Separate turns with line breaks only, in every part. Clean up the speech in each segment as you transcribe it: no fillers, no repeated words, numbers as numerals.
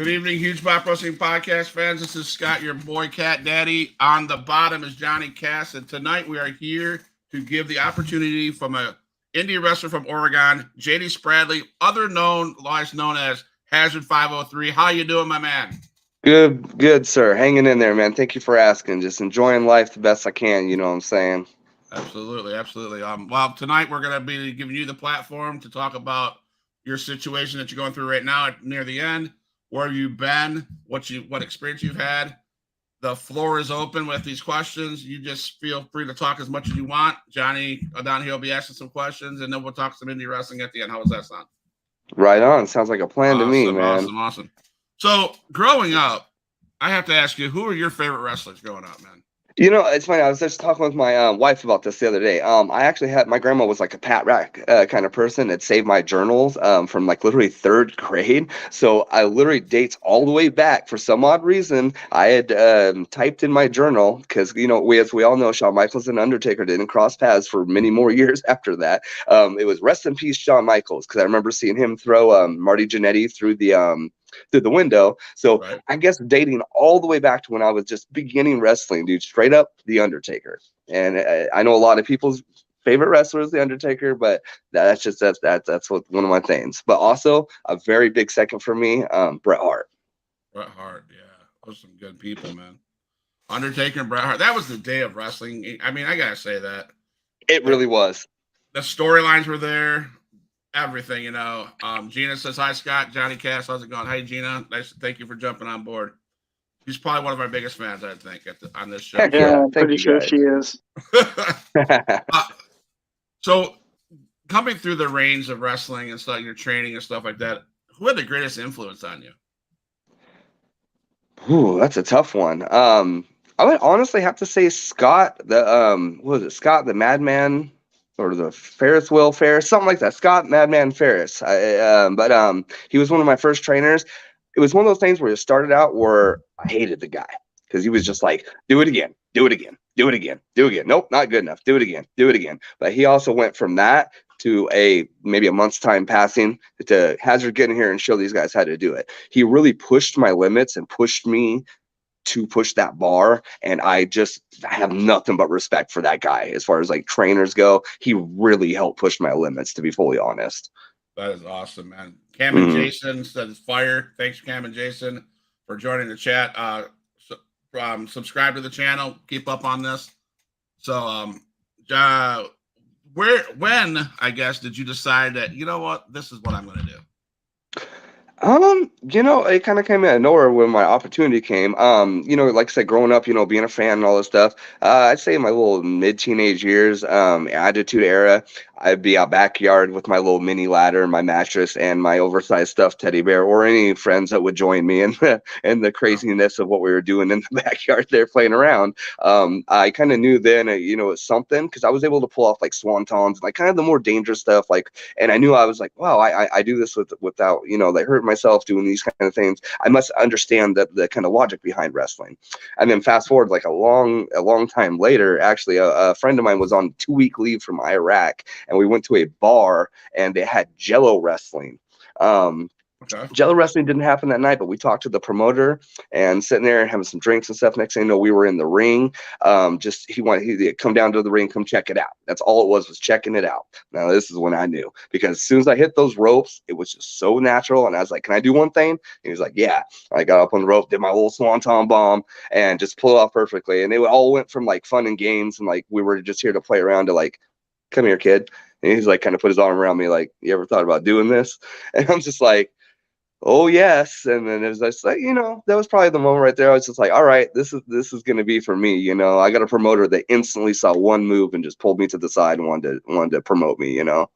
Good evening, Huge Pop Wrestling Podcast fans. This is Scott, your boy Cat Daddy. On the bottom is Johnny Cass, and tonight we are here to give the opportunity from a indie wrestler from Oregon, JD Spradley, otherwise known as Hazard 503. How you doing, my man?
Good, sir. Hanging in there, man. Thank you for asking. Just enjoying life the best I can. You know what I'm saying?
Absolutely. Well, tonight we're going to be giving you the platform to talk about your situation that you're going through right now near the end. Where have you been? What experience you've had? The floor is open with these questions. You just feel free to talk as much as you want. Johnny down here will be asking some questions, and then we'll talk some indie wrestling at the end. How does that sound?
Right on. Sounds like a plan to me, man.
Awesome. So, growing up, I have to ask you, who are your favorite wrestlers growing up, man?
You know, it's funny. I was just talking with my wife about this the other day. I actually had my grandma was like a Pat Rack kind of person that saved my journals from like literally third grade. So I literally dates all the way back. For some odd reason, I had typed in my journal because, you know, as we all know, Shawn Michaels and Undertaker didn't cross paths for many more years after that. It was rest in peace, Shawn Michaels, because I remember seeing him throw Marty Jannetty through the window. So right. I guess dating all the way back to when I was just beginning wrestling, dude, straight up The Undertaker. And I know a lot of people's favorite wrestler is The Undertaker, but that's what one of my things. But also a very big second for me, Bret Hart.
Bret Hart, yeah. Those are some good people, man. Undertaker and Bret Hart. That was the day of wrestling. I mean, I gotta say that.
It really was.
The storylines were there. Everything, you know. Gina says, hi, Scott. Johnny Cass, how's it going? Hey, Gina. Nice. Thank you for jumping on board. She's probably one of our biggest fans, I think, on this show.
Heck yeah, I'm pretty sure she is.
So, coming through the range of wrestling and stuff, your training and stuff like that, who had the greatest influence on you?
Ooh, that's a tough one. I would honestly have to say Scott, Scott the Madman, or the Ferris Wheel Ferris, something like that. Scott Madman Ferris. But he was one of my first trainers. It was one of those things where it started out where I hated the guy because he was just like, do it again. Nope, not good enough. Do it again. But he also went from that to maybe a month's time passing to Hazard, get in here and show these guys how to do it. He really pushed my limits and pushed me to push that bar, and I have nothing but respect for that guy as far as like trainers go. He really helped push my limits, to be fully honest.
That is awesome, man. Cam and Jason says fire. Thanks, Cam and Jason, for joining the chat. Subscribe to the channel. Keep up on this. So, when I guess did you decide that, you know what, this is what I'm going to do?
You know, it kind of came out of nowhere when my opportunity came. You know, like I said, growing up, you know, being a fan and all this stuff, I'd say in my little mid-teenage years, Attitude Era, I'd be out backyard with my little mini ladder and my mattress and my oversized stuffed teddy bear, or any friends that would join me in the craziness of what we were doing in the backyard there playing around. I kind of knew then, you know, it's something, because I was able to pull off like swantons, like kind of the more dangerous stuff. Like, and I knew I was like, wow, I do this without, you know, like hurting myself doing these kind of things. I must understand the kind of logic behind wrestling. And then fast forward like a long time later, actually, a friend of mine was on 2-week leave from Iraq, and we went to a bar and they had Jello wrestling. Okay. Jello wrestling didn't happen that night, but we talked to the promoter and sitting there having some drinks and stuff. Next thing you know, we were in the ring. He wanted to come down to the ring, come check it out. That's all it was checking it out. Now, this is when I knew, because as soon as I hit those ropes, it was just so natural. And I was like, can I do one thing? And he was like, yeah. I got up on the rope, did my little swanton bomb, and just pulled off perfectly. And it all went from like fun and games, and like we were just here to play around, to like, come here, kid. And he's like, kind of put his arm around me, like, you ever thought about doing this? And I'm just like, oh yes. And then it was just like, you know, that was probably the moment right there. I was just like, all right, this is gonna be for me. You know, I got a promoter that instantly saw one move and just pulled me to the side and wanted to promote me, you know.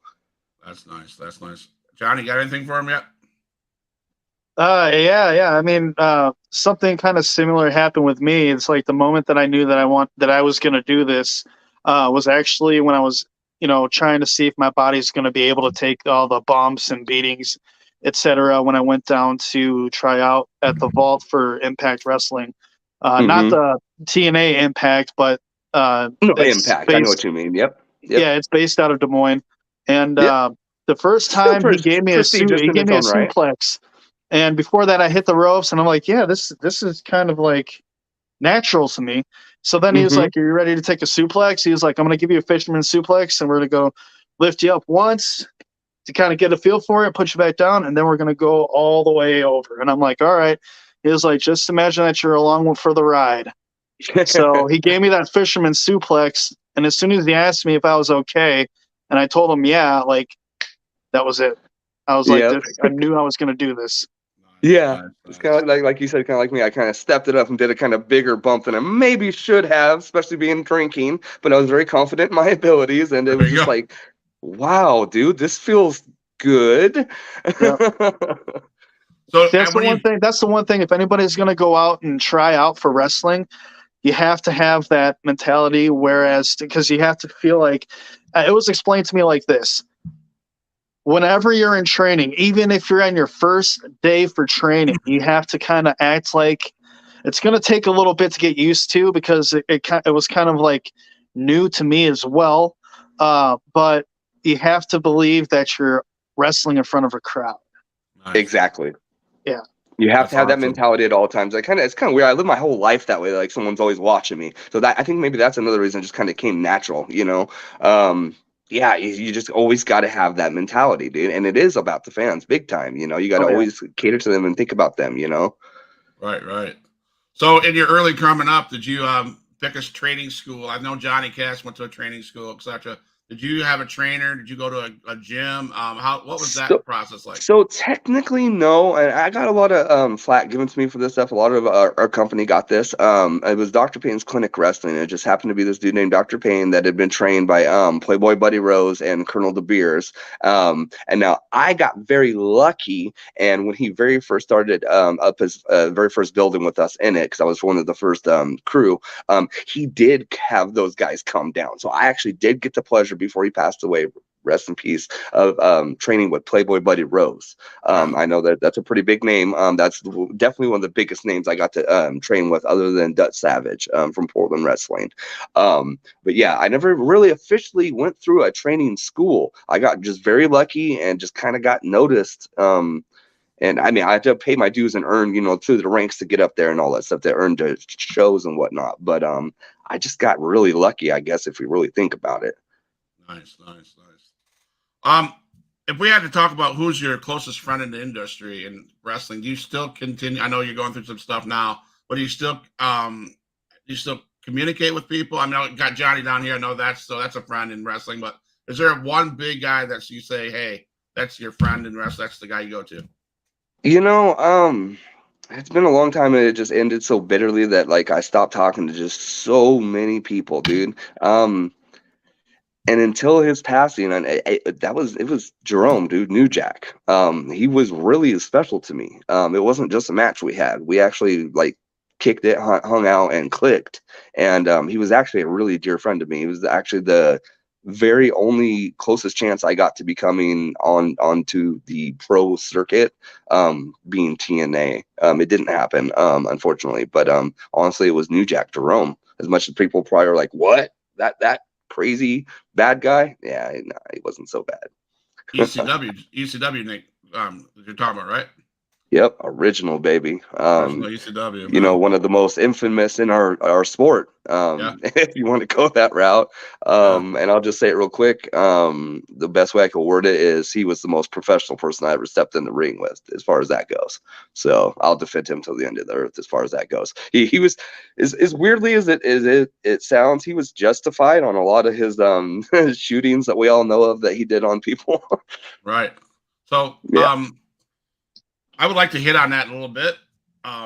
That's nice. Johnny, got anything for him yet?
Yeah. I mean, something kind of similar happened with me. It's like the moment that I knew that I was gonna do this was actually when I was, you know, trying to see if my body's gonna be able to take all the bumps and beatings, etc. When I went down to try out at the Vault for Impact Wrestling, not the TNA Impact, but
Impact. I know what you mean. Yep.
Yeah, it's based out of Des Moines, and the first time he gave me a suplex. And before that, I hit the ropes, and I'm like, yeah, this is kind of like natural to me. So then he was
Mm-hmm.
like, "Are you ready to take a suplex?" He was like, "I'm going to give you a fisherman suplex, and we're going to go lift you up once to kind of get a feel for it, put you back down, and then we're going to go all the way over." And I'm like, "All right." He was like, "Just imagine that you're along for the ride." So he gave me that fisherman suplex, and as soon as he asked me if I was okay, and I told him, yeah, like that was it. I was like,
Yep.
I knew I was going to do this.
Yeah.
Nice,
It's
nice.
kind of like you said, kind of like me. I kind of stepped it up and did a kind of bigger bump than I maybe should have, especially being drinking. But I was very confident in my abilities, and it
There
was
you
just
go.
like, wow, dude, this feels good.
Yeah.
So
See, that's the
when
one
you
thing. That's the one thing. If anybody's going to go out and try out for wrestling, you have to have that mentality. Whereas, because you have to feel like it was explained to me like this: whenever you're in training, even if you're on your first day for training, you have to kind of act like it's going to take a little bit to get used to, because it was kind of like new to me as well. But you have to believe that you're wrestling in front of a crowd.
nice,
Exactly.
Yeah.
You have
that's
to have that
awesome.
mentality at all times. It's kind of weird. I live my whole life that way. Like someone's always watching me. So that I think maybe that's another reason it just kind of came natural, you know? Yeah, you just always got to have that mentality, dude. And it is about the fans big time. You know, you got to
Oh yeah.
always cater to them and think about them, you know?
Right, right. So in your early coming up, did you pick a training school? I know Johnny Cash went to a training school, etc. Did you have a trainer? Did you go to a gym? What was that
So,
process like?
so technically, no, and I got a lot of flack given to me for this stuff. A lot of our company got this. It was Dr. Payne's Clinic Wrestling. It just happened to be this dude named Dr. Payne that had been trained by Playboy Buddy Rose and Colonel De Beers. And now I got very lucky, and when he very first started up his very first building with us in it, because I was one of the first crew, he did have those guys come down. So I actually did get the pleasure before he passed away. Rest in peace, of training with Playboy Buddy Rose.
Wow,
I know that that's a pretty big name. That's definitely one of the biggest names I got to train with, other than Dutch Savage from Portland Wrestling. But yeah, I never really officially went through a training school. I got just very lucky and just kind of got noticed. And I mean, I had to pay my dues and earn, you know, through the ranks to get up there and all that stuff, to earn the shows and whatnot. But I just got really lucky, I guess, if we really think about it.
nice, nice, nice. Um, if we had to talk about who's your closest friend in the industry in wrestling, do you still continue? I know you're going through some stuff now, but do you still communicate with people? I know you got Johnny down here. I know that's a friend in wrestling, but is there one big guy that you say, hey, that's your friend in wrestling? That's the guy you go to.
You know, it's been a long time, and it just ended so bitterly that like I stopped talking to just so many people, dude. And until his passing, and it was Jerome, dude, New Jack. He was really special to me. It wasn't just a match we had. We actually like kicked it, hung out, and clicked. And he was actually a really dear friend to me. He was actually the very only closest chance I got to becoming onto the pro circuit, being TNA. It didn't happen, unfortunately. But honestly, it was New Jack Jerome. As much as people probably are like, what? That crazy bad guy? Yeah, no, he wasn't so bad.
ECW, Nick, you're talking about, right?
Yep, original baby.
Original ECW,
You know,
man.
one of the most infamous in our sport,
Yeah,
if you want to go that route.
yeah.
And I'll just say it real quick. The best way I could word it is he was the most professional person I ever stepped in the ring with, as far as that goes. So I'll defend him till the end of the earth as far as that goes. He was, as weirdly as it sounds, he was justified on a lot of his shootings that we all know of that he did on people.
Right. So,
Yeah.
I would like to hit on that a little bit.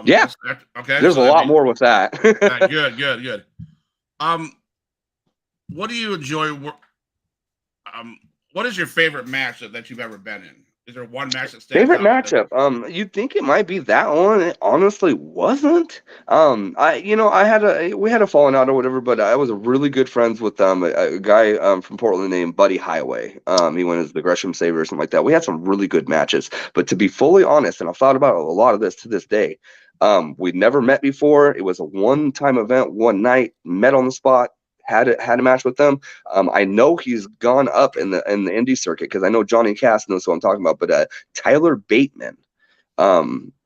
Yeah.
Okay.
There's
So
a
that'd
lot
be
more with that.
good, good, good. Um, what do you enjoy? Um, what is your favorite match that you've ever been in? Is there one match that stands
Favorite
out?
matchup? You'd think it might be that one. It honestly wasn't. We had a falling out or whatever, but I was really good friends with a guy from Portland named Buddy Highway. He went as the Gresham Saber or something like that. We had some really good matches, but to be fully honest, and I've thought about a lot of this to this day. We'd never met before. It was a one-time event, one night, met on the spot, had a match with them. I know he's gone up in the indie circuit because I know Johnny Cass knows who I'm talking about. But Tyler Bateman,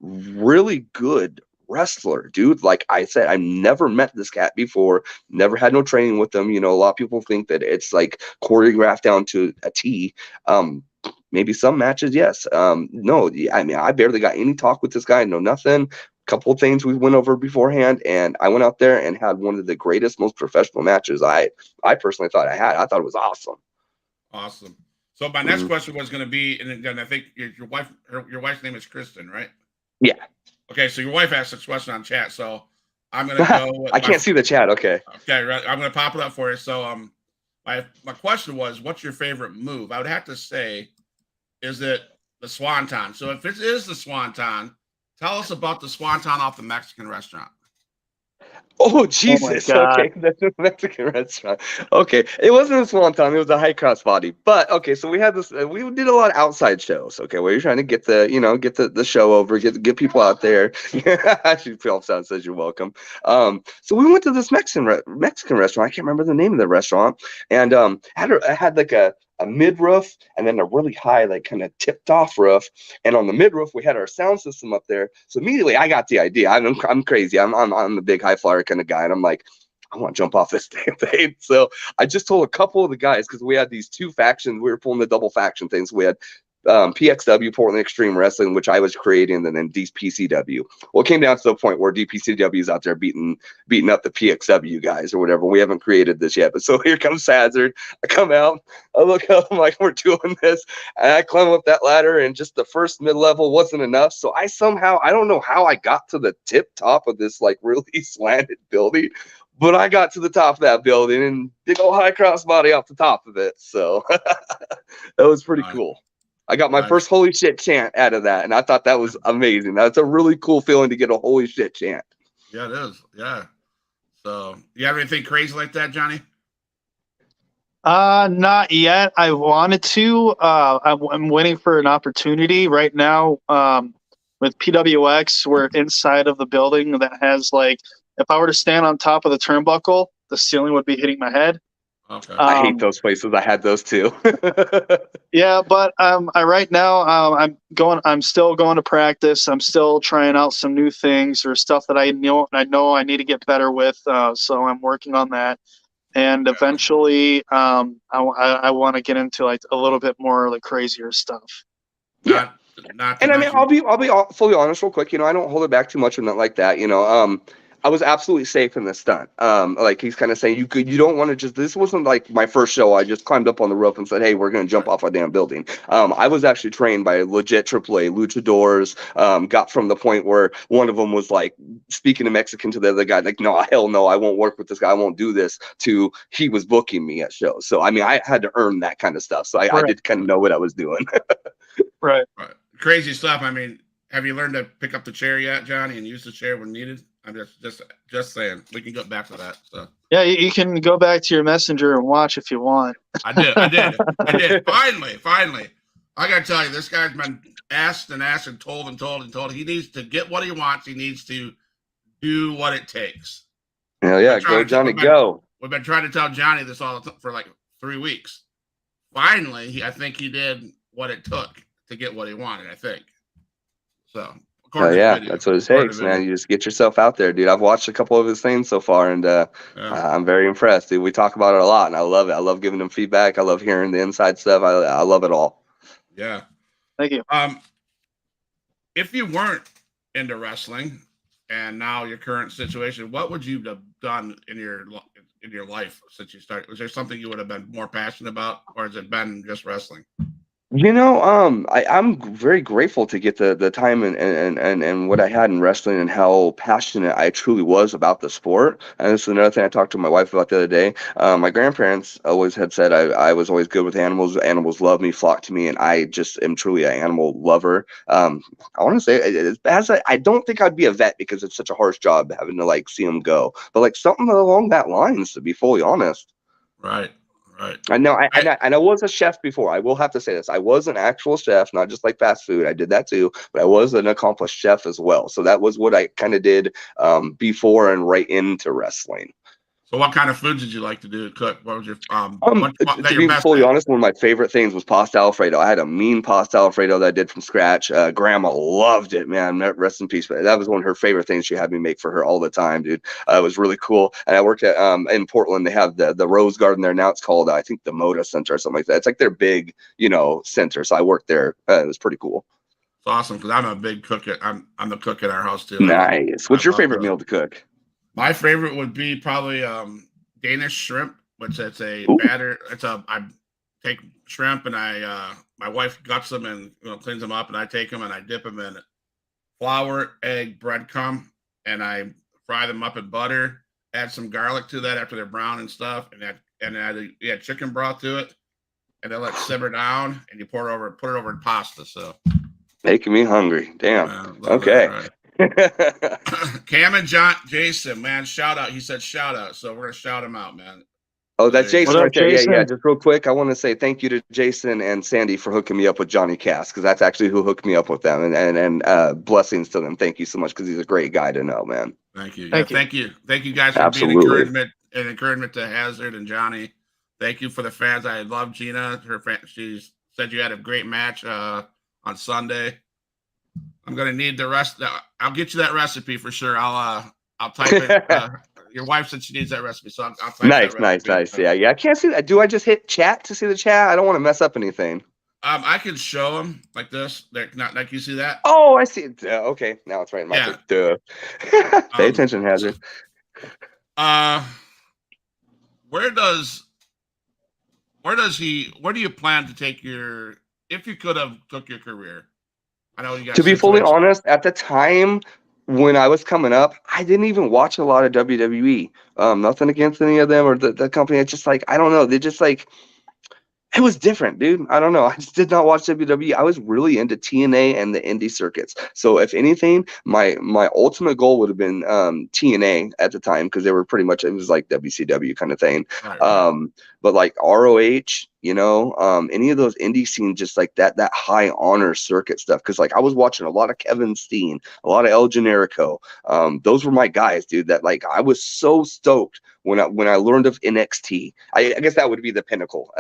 really good wrestler, dude. Like I said, I've never met this cat before, never had no training with them. You know, a lot of people think that it's like choreographed down to a T. Maybe some matches, yes. No, I mean, I barely got any talk with this guy, no nothing. Couple of things we went over beforehand, and I went out there and had one of the greatest, most professional matches I personally thought I had. I thought it was awesome.
Awesome. So my next question was going to be, and then I think your wife's name is Kristen, right?
Yeah.
Okay, so your wife asked this question on chat, so I'm gonna go.
I can't see the chat. Okay.
Okay, right. I'm gonna pop it up for you. So my question was, what's your favorite move? I would have to say, is it the Swanton? So if it is the Swanton, tell us about the Swanton off the Mexican restaurant.
Oh Jesus! Okay, that's a Mexican restaurant. Okay, it wasn't a swanton; it was a high cross body. But okay, so we had this. We did a lot of outside shows. Okay, where you're trying to get the show over, get people out there. Actually, Phelps says you're welcome. So we went to this Mexican restaurant. I can't remember the name of the restaurant, and had like a mid roof and then a really high, like kind of tipped off roof. And on the mid roof, we had our sound system up there. So immediately I got the idea. I'm crazy. I'm the big high flyer kind of guy. And I'm like, I want to jump off this damn thing. So I just told a couple of the guys, because we had these two factions. We were pulling the double faction things. We had PXW, Portland Extreme Wrestling, which I was creating, and then DPCW. Well, it came down to the point where DPCW is out there beating up the PXW guys or whatever. We haven't created this yet, but so here comes Hazard. I come out, I look up, I'm like, we're doing this, and I climb up that ladder, and just the first mid-level wasn't enough. So I don't know how I got to the tip top of this like really slanted building. But I got to the top of that building and big old high cross body off the top of it. So that was pretty cool. I got my first holy shit chant out of that, and I thought that was amazing. That's a really cool feeling to get a holy shit chant.
Yeah, it is. Yeah. So, you have anything crazy like that, Johnny?
Not yet. I wanted to. I'm waiting for an opportunity right now. With PWX, we're inside of the building that has like, if I were to stand on top of the turnbuckle, the ceiling would be hitting my head.
Okay.
I hate those places. I had those too.
Yeah, but right now I'm still going to practice. I'm still trying out some new things or stuff that I know I need to get better with. So I'm working on that, and eventually I want to get into like a little bit more like crazier stuff.
Yeah. And I mean, I'll be fully honest real quick. You know, I don't hold it back too much or nothing like that. You know, I was absolutely safe in this stunt. Like he's kind of saying, you don't want to just, this wasn't like my first show. I just climbed up on the roof and said, hey, we're going to jump off a damn building. I was actually trained by legit AAA luchadors. Got from the point where one of them was like speaking in Mexican to the other guy, like, no, hell no, I won't work with this guy. I won't do this, to he was booking me at shows. So, I mean, I had to earn that kind of stuff. So I did kind of know what I was doing.
Right.
Crazy stuff. I mean, have you learned to pick up the chair yet, Johnny, and use the chair when needed? I'm just saying. We can go back to that. So
yeah, you can go back to your messenger and watch if you want.
I did. Finally. I gotta tell you, this guy's been asked and told. He needs to get what he wants. He needs to do what it takes.
Hell yeah, go Johnny, go.
We've been trying to tell Johnny this for like 3 weeks. Finally, I think he did what it took to get what he wanted. I think so.
Oh yeah, that's what it takes, man. You just get yourself out there, dude. I've watched a couple of his things so far, and I'm very impressed, dude. We talk about it a lot, and I love it. I love giving him feedback. I love hearing the inside stuff. I love it all.
Yeah.
Thank you.
If you weren't into wrestling, and now your current situation, what would you have done in your life since you started? Was there something you would have been more passionate about, or has it been just wrestling?
You know, I'm very grateful to get the time and what I had in wrestling and how passionate I truly was about the sport. And this is another thing I talked to my wife about the other day. My grandparents always had said I was always good with animals. Animals love me, flock to me, and I just am truly an animal lover. I want to say, I don't think I'd be a vet because it's such a harsh job having to like see them go, but like something along that lines, to be fully honest.
Right. Right.
I know. I was a chef before. I will have to say this. I was an actual chef, not just like fast food. I did that too, but I was an accomplished chef as well. So that was what I kind of did before and right into wrestling.
So what kind of foods did you like to do cook? What was your that
To
your
be
best
fully
at?
honest, one of my favorite things was pasta Alfredo. I had a mean pasta Alfredo that I did from scratch. Grandma loved it, man. Rest in peace. But that was one of her favorite things. She had me make for her all the time, dude. It was really cool. And I worked at in Portland. They have the Rose Garden there now. It's called I think the Moda Center or something like that. It's like their big center. So I worked there. It was pretty cool.
It's awesome because I'm a big cook. I'm the cook at our house too.
Nice.
I
What's your
love
favorite meal to cook?
My favorite would be probably Danish shrimp, which it's a
Ooh.
batter. I take shrimp and my wife guts them and cleans them up, and I take them and I dip them in flour, egg, breadcrumb, and I fry them up in butter. Add some garlic to that after they're brown and stuff, and add chicken broth to it, and then let it simmer down, and you put it over in pasta. So
Making me hungry. Damn.
love
Okay.
that, right? Cam and Jason, man, shout out. He said shout out, so we're gonna shout him out, man.
Oh, that's Jason
What up,
right there.
Jason?
Yeah. Just real quick, I want to say thank you to Jason and Sandy for hooking me up with Johnny Cass, because that's actually who hooked me up with them. And blessings to them. Thank you so much, because he's a great guy to know, man.
Thank you.
Thank you.
Thank you guys for being
Absolutely.
encouragement to Hazard and Johnny. Thank you for the fans. I love Gina. She said you had a great match on Sunday. I'm gonna need the rest. I'll get you that recipe for sure. I'll type it. Your wife said she needs that recipe, so I'll type that recipe.
Nice. Yeah. I can't see that. Do I just hit chat to see the chat? I don't want to mess up anything.
I can show them like this. They're not like you see that.
Oh, I see it. Okay, now it's right in my
Yeah.
Duh. Pay attention, Hazard.
Where do you plan to take if you could have took your career? I know you got
To be fully honest, at the time when I was coming up, I didn't even watch a lot of WWE. Nothing against any of them or the company. It's just like, I don't know. They just like, it was different, dude. I don't know. I just did not watch WWE. I was really into TNA and the indie circuits. So if anything, my ultimate goal would have been TNA at the time, because they were pretty much, it was like WCW kind of thing.
Right.
But like ROH, any of those indie scenes, just like that high honor circuit stuff. Because like I was watching a lot of Kevin Steen, a lot of El Generico. Those were my guys, dude. That like I was so stoked when I learned of NXT. I guess that would be the pinnacle,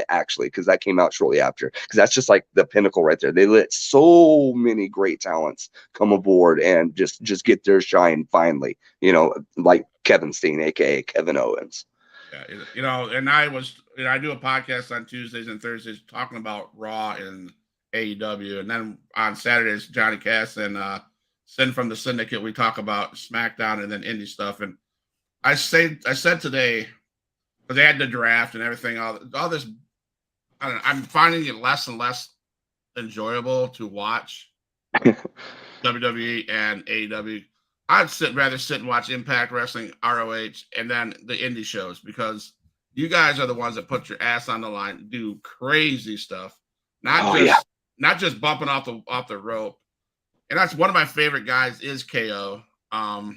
actually, because that came out shortly after. Because that's just like the pinnacle right there. They let so many great talents come aboard and just get their shine finally. Like Kevin Steen, aka Kevin Owens.
Yeah, and I do a podcast on Tuesdays and Thursdays talking about Raw and AEW, and then on Saturdays Johnny Cass and Sin from the Syndicate, we talk about SmackDown and then indie stuff. And I said today, because they had the draft and everything, all this, I don't know, I'm finding it less and less enjoyable to watch WWE and AEW. I'd rather sit and watch Impact Wrestling, ROH, and then the indie shows, because you guys are the ones that put your ass on the line, do crazy stuff, not just bumping off the rope. And that's one of my favorite guys is KO. I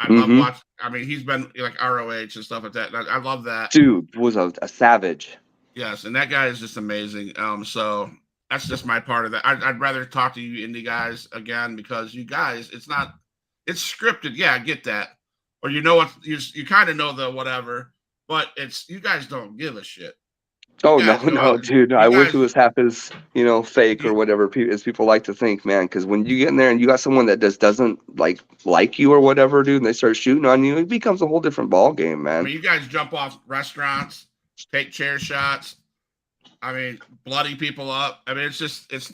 love watching. I mean, he's been like ROH and stuff like that. I love that.
Dude was a savage.
Yes, and that guy is just amazing. So that's just my part of that. I'd rather talk to you indie guys again, because you guys, it's scripted. Yeah, I get that. Or what you kind of know the whatever, but you guys don't give a shit.
No, dude. I wish it was half as fake or whatever as people like to think, man. Because when you get in there and you got someone that just doesn't like you or whatever, dude, and they start shooting on you, it becomes a whole different ball game, man.
I mean, you guys jump off restaurants, take chair shots. I mean, bloody people up. I mean, it's.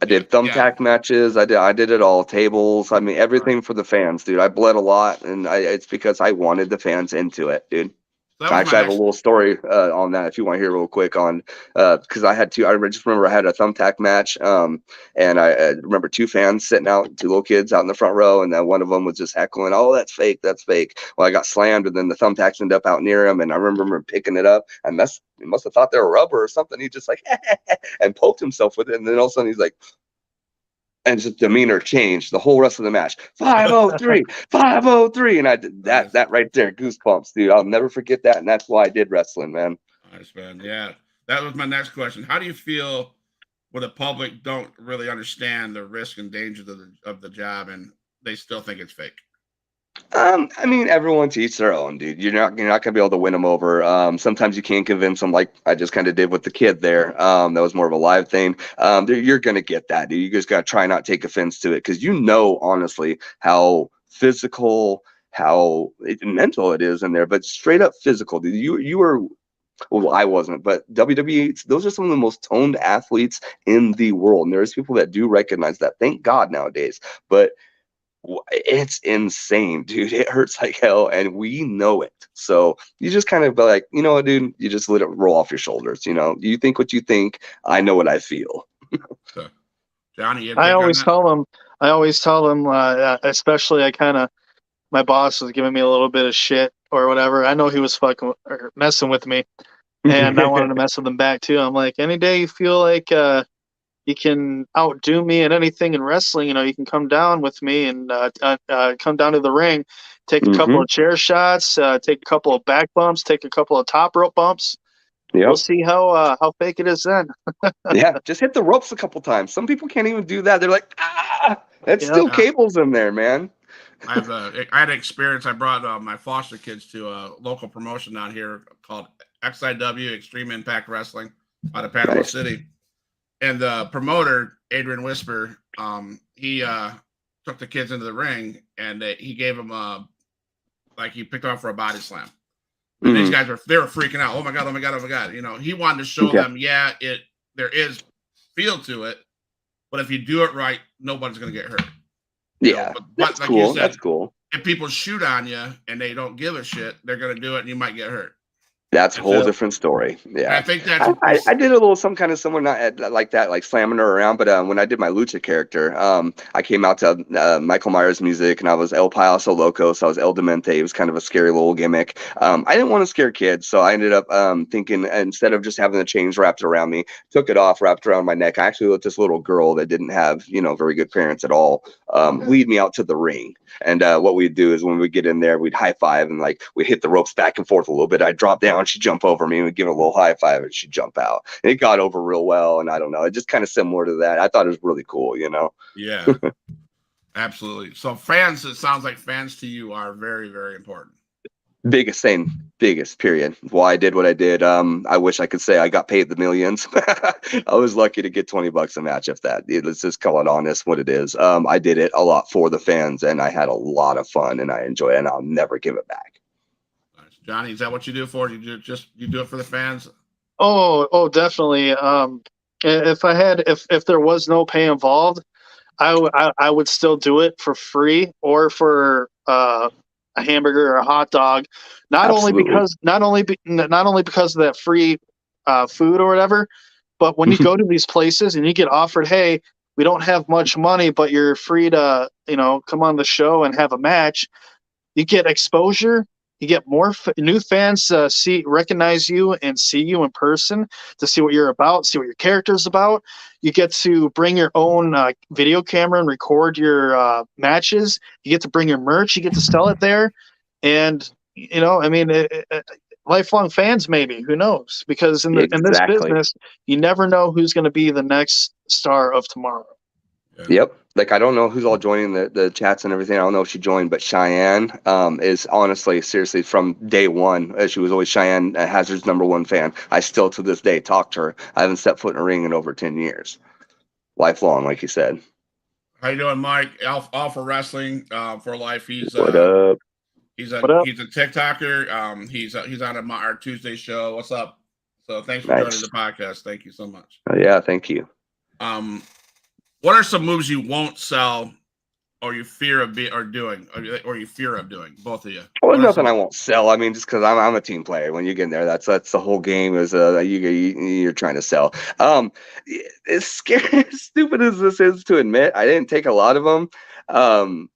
I did thumbtack matches. I did it all. Tables. I mean, everything for the fans, dude. I bled a lot, and it's because I wanted the fans into it, dude. Actually, I have a little story on that if you want to hear real quick on, because I just remember I had a thumbtack match, and I remember two fans sitting out, two little kids out in the front row, and then one of them was just heckling, "Oh, that's fake, that's fake." Well, I got slammed, and then the thumbtacks ended up out near him, and I remember picking it up. He must have thought they were rubber or something. He just like and poked himself with it, and then all of a sudden he's like, and his demeanor changed the whole rest of the match. 503, 503. And I did that right there. Goosebumps, dude. I'll never forget that. And that's why I did wrestling, man.
Nice, man. Yeah. That was my next question. How do you feel when the public don't really understand the risk and dangers of the job, and they still think it's fake?
I mean, everyone to each their own, dude. You're not gonna be able to win them over. Sometimes you can convince them, like I just kind of did with the kid there. That was more of a live thing. You're gonna get that, dude. You just gotta try not to take offense to it, because honestly how physical, mental it is in there, but straight up physical, dude. You were. Well, I wasn't, but WWE, those are some of the most toned athletes in the world. And there's people that do recognize that. Thank God nowadays. But it's insane, dude. It hurts like hell, and we know it. So you just kind of be like, you know what, dude? You just let it roll off your shoulders. You think what you think. I know what I feel.
So, Johnny, you
I
take on
always
that?
tell them. I always tell them, especially my boss was giving me a little bit of shit or whatever. I know he was fucking or messing with me, and I wanted to mess with him back too. I'm like, any day you feel like you can outdo me at anything in wrestling, you can come down with me and come down to the ring, take a couple of chair shots, take a couple of back bumps, take a couple of top rope bumps. We'll
Yep.
see how fake it is then.
Yeah, just hit the ropes a couple times. Some people can't even do that. They're like, that's
Yep.
still
Yeah.
cables in there, man.
I had an experience. I brought my foster kids to a local promotion down here called XIW, Extreme Impact Wrestling, out of Panama
Nice.
City. And the promoter, Adrian Whisper, he took the kids into the ring, and he gave them he picked them up for a body slam. And these guys were freaking out. Oh my god! Oh my god! Oh my god! He wanted to show them, there is feel to it, but if you do it right, nobody's gonna get hurt.
Yeah,
But
that's
like
cool.
you said,
That's cool.
if people shoot on you and they don't give a shit, they're gonna do it, and you might get hurt.
That's a whole
Yeah.
different story.
And
Yeah.
I think that's
I did a little some kind of similar, not like that, like slamming her around. But when I did my lucha character, I came out to Michael Myers music, and I was El Payaso Loco, so I was El Demente. It was kind of a scary little gimmick. I didn't want to scare kids, so I ended up thinking, instead of just having the chains wrapped around me, took it off, wrapped around my neck. I actually let this little girl that didn't have very good parents at all lead me out to the ring. And what we'd do is when we get in there, we'd high five, and like we'd hit the ropes back and forth a little bit. I'd drop down, she'd jump over me, and we'd give her a little high five, and she'd jump out. And it got over real well, and I don't know, it just kind of similar to that. I thought it was really cool,
Yeah, absolutely. So fans, it sounds like fans to you are very, very important.
Biggest period. Why I did what I did. I wish I could say I got paid the millions. I was lucky to get $20 a match, if that. Let's just call it honest what it is. I did it a lot for the fans, and I had a lot of fun, and I enjoy it, and I'll never give it back.
Johnny, is that what you do for? You do it for the fans?
Oh, definitely. If there was no pay involved, I would still do it for free or for a hamburger or a hot dog. Not only because of that free food or whatever, but when you go to these places and you get offered, hey, we don't have much money, but you're free to come on the show and have a match. You get exposure. You get more new fans recognize you and see you in person to see what you're about, see what your character's about. You get to bring your own video camera and record your matches. You get to bring your merch. You get to sell it there. And, lifelong fans maybe. Who knows? Because in this business, you never know who's going to be the next star of tomorrow.
Yeah. Yep. Like, I don't know who's all joining the chats and everything. I don't know if she joined, but Cheyenne is honestly, seriously, from day one, she was always Cheyenne Hazard's #1 fan. I still, to this day, talk to her. I haven't stepped foot in a ring in over 10 years. Lifelong, like you said.
How you doing, Mike? All for wrestling for life. He's
what up?
He's a TikToker. He's on our Tuesday show. What's up? So thanks for joining the podcast. Thank you so much.
Yeah, thank you.
What are some moves you won't sell, or you fear of doing, or you fear of doing? Both of you.
Well, nothing I won't sell. I mean, just because I'm a team player. When you get in there, that's the whole game. Is you're trying to sell. As scary, as stupid as this is to admit, I didn't take a lot of them.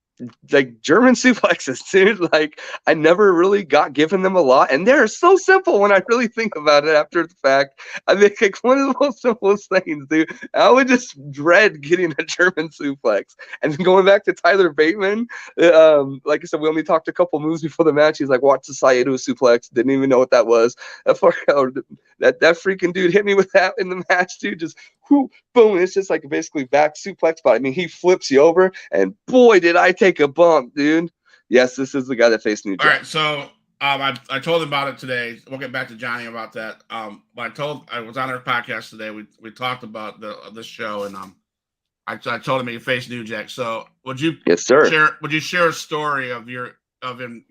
Like German suplexes, dude. Like, I never really got given them a lot, and they're so simple when I really think about it after the fact. I mean, like, one of the most simplest things, dude. I would just dread getting a German suplex. And then going back to Tyler Bateman, like I said, we only talked a couple moves before the match. He's like, watch the Saito suplex. Didn't even know what that was. That freaking dude hit me with that in the match, dude. Just whoo, boom. It's just like basically back suplex, but I mean, he flips you over, and boy, did I take a bump, dude. Yes, this is the guy that faced New
All
Jack.
right, so I told him about it today. We'll get back to Johnny about that. But I was on our podcast today. We talked about this show, and I told him he faced New Jack. So
Yes, sir.
Would you share a story of your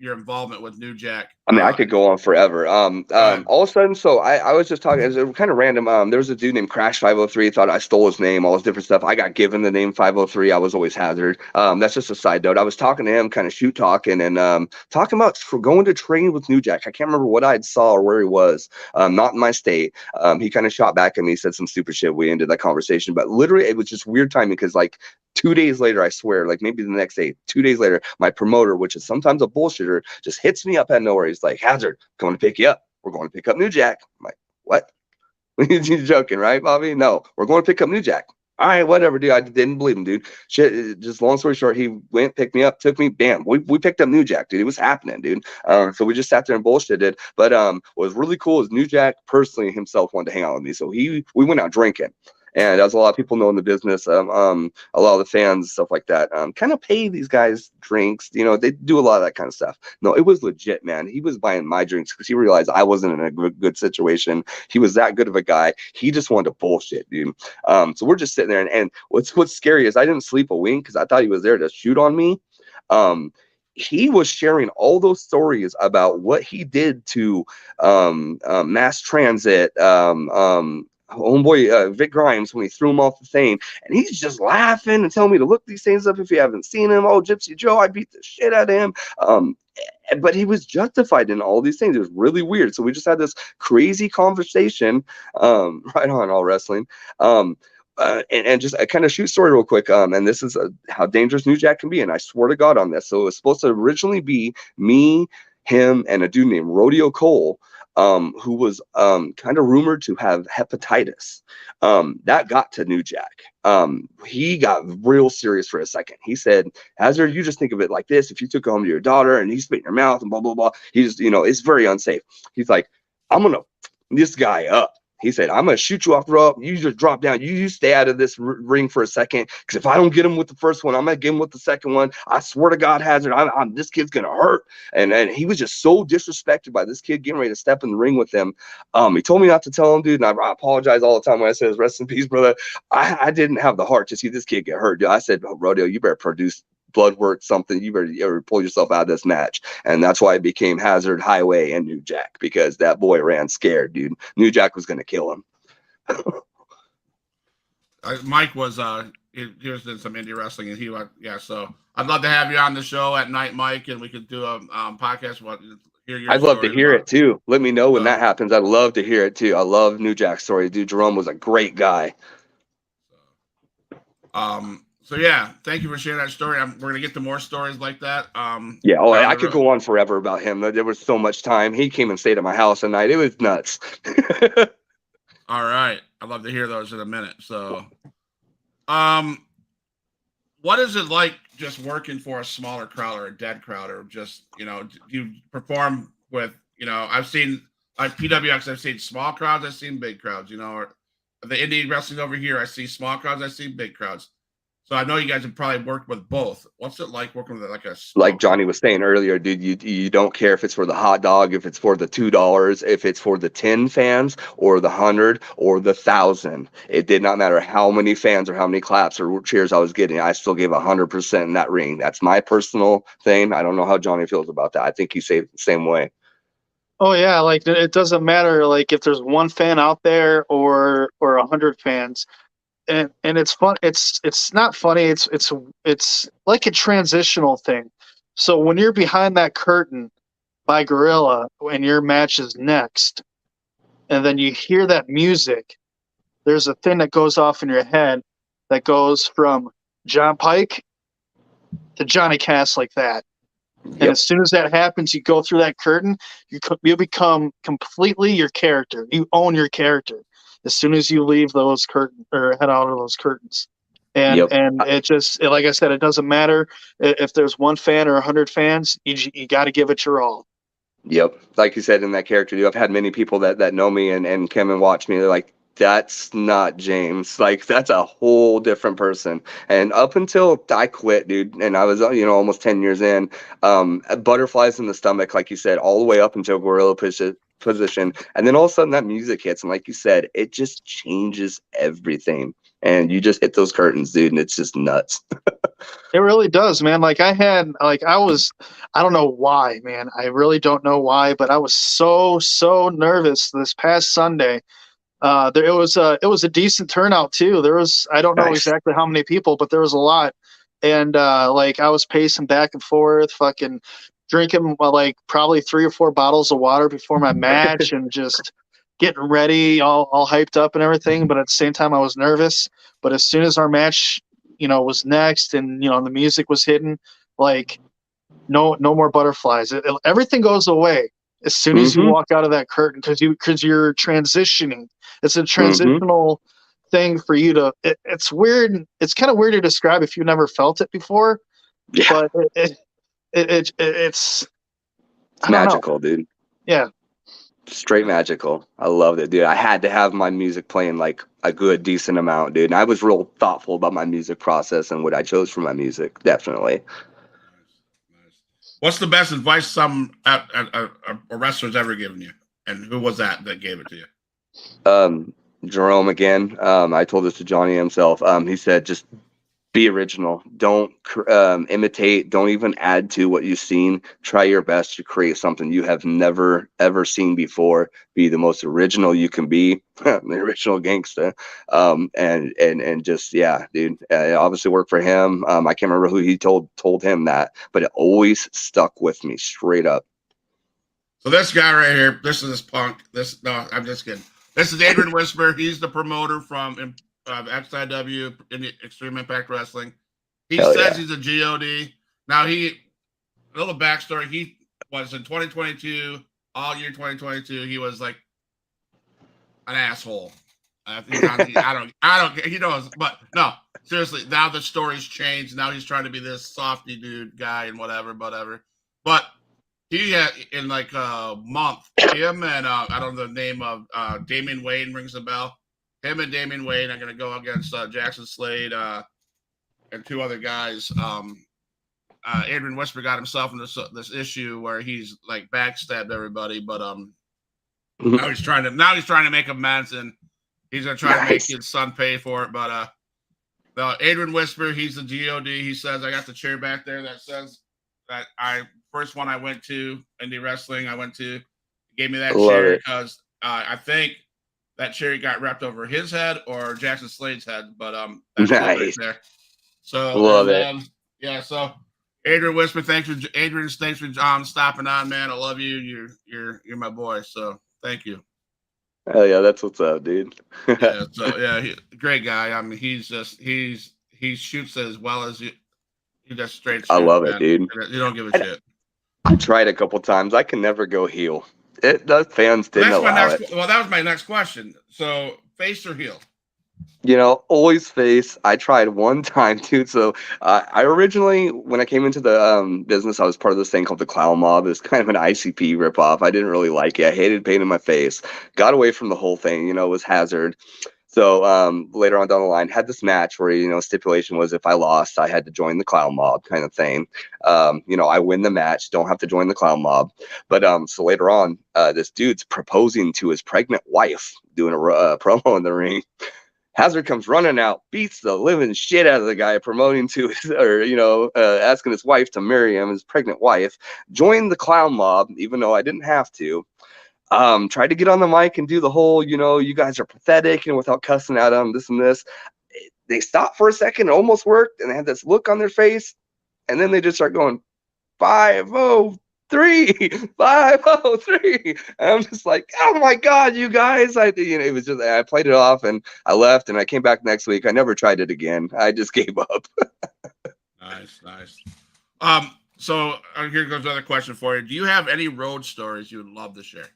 involvement with New Jack?
I mean, I could go on forever. All of a sudden, so I was just talking, it was kind of random. There was a dude named Crash 503, thought I stole his name, all this different stuff. I got given the name 503. I was always Hazard. That's just a side note. I was talking to him, kind of shoot talking, and talking about going to train with New Jack. I can't remember what I saw or where he was. Not in my state. He kind of shot back at me, said some stupid shit. We ended that conversation, but literally, it was just weird timing because like 2 days later, I swear, like maybe the next day, 2 days later, my promoter, which is sometimes a bullshitter, just hits me up out of nowhere. He's like, Hazard, going to pick you up. We're going to pick up New Jack. I'm like, what? You're joking, right, Bobby? No, we're going to pick up New Jack. All right, whatever, dude. I didn't believe him, dude. Shit, just long story short, he went, picked me up, took me, bam. We picked up New Jack, dude. It was happening, dude. So we just sat there and bullshitted. But what was really cool is New Jack personally himself wanted to hang out with me. So we went out drinking. And as a lot of people know in the business, a lot of the fans, stuff like that, kind of pay these guys drinks. You know, they do a lot of that kind of stuff. No, it was legit, man. He was buying my drinks because he realized I wasn't in a good situation. He was that good of a guy. He just wanted to bullshit, dude. So we're just sitting there, and what's scary is I didn't sleep a wink because I thought he was there to shoot on me. He was sharing all those stories about what he did to mass transit, homeboy Vic Grimes when he threw him off the thing, and he's just laughing and telling me to look these things up if you haven't seen him. Oh, Gypsy Joe, I beat the shit out of him. But he was justified in all these things. It was really weird. So we just had this crazy conversation. Right on, all wrestling. And just a kind of shoot story real quick. And this is how dangerous New Jack can be. And I swear to God on this. So it was supposed to originally be me, him, and a dude named Rodeo Cole, who was kind of rumored to have hepatitis. That got to New Jack. He got real serious for a second. He said, Hazard, you just think of it like this. If you took home to your daughter and he spit in your mouth and blah, blah, blah, he's, it's very unsafe. He's like, I'm going to this guy up. He said, I'm going to shoot you off the rope. You just drop down. You stay out of this ring for a second. Because if I don't get him with the first one, I'm going to get him with the second one. I swear to God, Hazard, this kid's going to hurt. And he was just so disrespected by this kid getting ready to step in the ring with him. He told me not to tell him, dude. And I apologize all the time when I said, rest in peace, brother. I didn't have the heart to see this kid get hurt. Dude. I said, Rodeo, you better produce blood work, something. You better pull yourself out of this match. And that's why it became Hazard, Highway, and New Jack, because that boy ran scared, dude. New Jack was going to kill him.
Mike was he was in some indie wrestling, and he went, yeah. So I'd love to have you on the show at night, Mike, and we could do a podcast.
I'd love to hear it too. Let me know when that happens. I'd love to hear it too. I love New Jack's story, dude. Jerome was a great guy.
So yeah, thank you for sharing that story. We're gonna get to more stories like that.
Yeah, I could go on forever about him. There was so much time. He came and stayed at my house at night. It was nuts.
All right, I'd love to hear those in a minute. So, what is it like just working for a smaller crowd or a dead crowd, or just you perform with I've seen like PWX, I've seen small crowds, I've seen big crowds. Or the indie wrestling over here, I see small crowds, I see big crowds. So I know you guys have probably worked with both. What's it like working with like
Johnny was saying earlier, dude, you don't care if it's for the hot dog, if it's for the $2, if it's for the 10 fans or the 100 or the 1,000. It did not matter how many fans or how many claps or cheers I was getting. I still gave 100% in that ring. That's my personal thing. I don't know how Johnny feels about that. I think he's the same way.
Oh yeah, like it doesn't matter like if there's one fan out there or 100 fans. And it's fun. It's not funny. It's like a transitional thing. So when you're behind that curtain by Gorilla and your match is next, and then you hear that music, there's a thing that goes off in your head that goes from John Pike to Johnny Cass like that. Yep. And as soon as that happens, you go through that curtain, you become completely your character. You own your character as soon as you leave those curtains or head out of those curtains. And it just, like I said, it doesn't matter if there's one fan or 100 fans, you got to give it your all.
Yep. Like you said, in that character, I've had many people that know me and come and watch me. They're like, that's not James. Like, that's a whole different person. And up until I quit, dude, and I was, almost 10 years in, butterflies in the stomach, like you said, all the way up until gorilla position. And then all of a sudden that music hits. And like you said, it just changes everything. And you just hit those curtains, dude, and it's just nuts.
It really does, man. Like I don't know why, man. I really don't know why, but I was so nervous this past Sunday. It was a decent turnout too. I don't know
Nice.
exactly how many people, but there was a lot. And like I was pacing back and forth, fucking drinking like probably 3 or 4 bottles of water before my match, and just getting ready, all hyped up and everything. But at the same time, I was nervous. But as soon as our match, was next, and the music was hitting, like no more butterflies. Everything goes away as soon as you
Mm-hmm.
walk out of that curtain, because you're transitioning. It's a
Mm-hmm.
transitional thing for you to. It's weird. It's kind of weird to describe if you never felt it before,
Yeah.
but it's I don't know.
Magical, dude.
Yeah.
Straight magical. I loved it, dude. I had to have my music playing like a good, decent amount, dude. And I was real thoughtful about my music process and what I chose for my music. Definitely.
Nice. What's the best advice a wrestler's ever given you, and who was that gave it to you?
Jerome again. I told this to Johnny himself. He said, just be original. Don't imitate. Don't even add to what you've seen. Try your best to create something you have never ever seen before. Be the most original you can be, the original gangsta. And just yeah, dude. It obviously worked for him. I can't remember who he told him that, but it always stuck with me straight up.
So this guy right here, this is Punk. No, I'm just kidding. This is Adrian Whisper. He's the promoter from XIW in the Extreme Impact Wrestling. He
Hell
says
yeah.
he's a God. Now a little backstory. He was in 2022, all year 2022. He was like an asshole. I don't. He knows, but no, seriously. Now the story's changed. Now he's trying to be this softy dude guy and whatever. But he had in like a month. Him and I don't know the name of Damian Wayne rings a bell. Him and Damian Wayne are going to go against Jackson Slade and 2 other guys. Adrian Whisper got himself in this issue where he's like backstabbed everybody, but now he's trying to make amends, and he's going to try to make his son pay for it. But Adrian Whisper, he's the God. He says, I got the chair back there that says that first one I went to indie wrestling. He gave me that chair because I think that chair got wrapped over his head or Jackson Slade's head, but that's nice. Right there. So
love it.
Yeah, so Adrian Whisper, thanks for stopping on, man. I love you. You're my boy. So thank you.
Hell yeah, that's what's up, dude.
Yeah, so yeah, great guy. I mean, he shoots as well as you. He just straight. Shoot,
I love
man.
it, dude.
You don't give a shit.
I tried a couple times. I can never go heel. The fans didn't allow it.
Well, that was my next question. So, face or heel?
Always face. I tried one time, dude. So I originally, when I came into the business, I was part of this thing called the Clown Mob. It was kind of an ICP ripoff. I didn't really like it. I hated pain in my face. Got away from the whole thing. It was Hazard. So later on down the line, had this match where, stipulation was if I lost, I had to join the Clown Mob kind of thing. I win the match, don't have to join the Clown Mob. But so later on, this dude's proposing to his pregnant wife, doing a promo in the ring. Hazard comes running out, beats the living shit out of the guy promoting to asking his wife to marry him, his pregnant wife, joined the Clown Mob, even though I didn't have to. Tried to get on the mic and do the whole, you guys are pathetic, without cussing at them, this and this. They stopped for a second, it almost worked, and they had this look on their face, and then they just start going 503, 503. And I'm just like, oh my god, you guys! It was just I played it off and I left, and I came back next week. I never tried it again. I just gave up.
Nice. So here goes another question for you. Do you have any road stories you would love to share?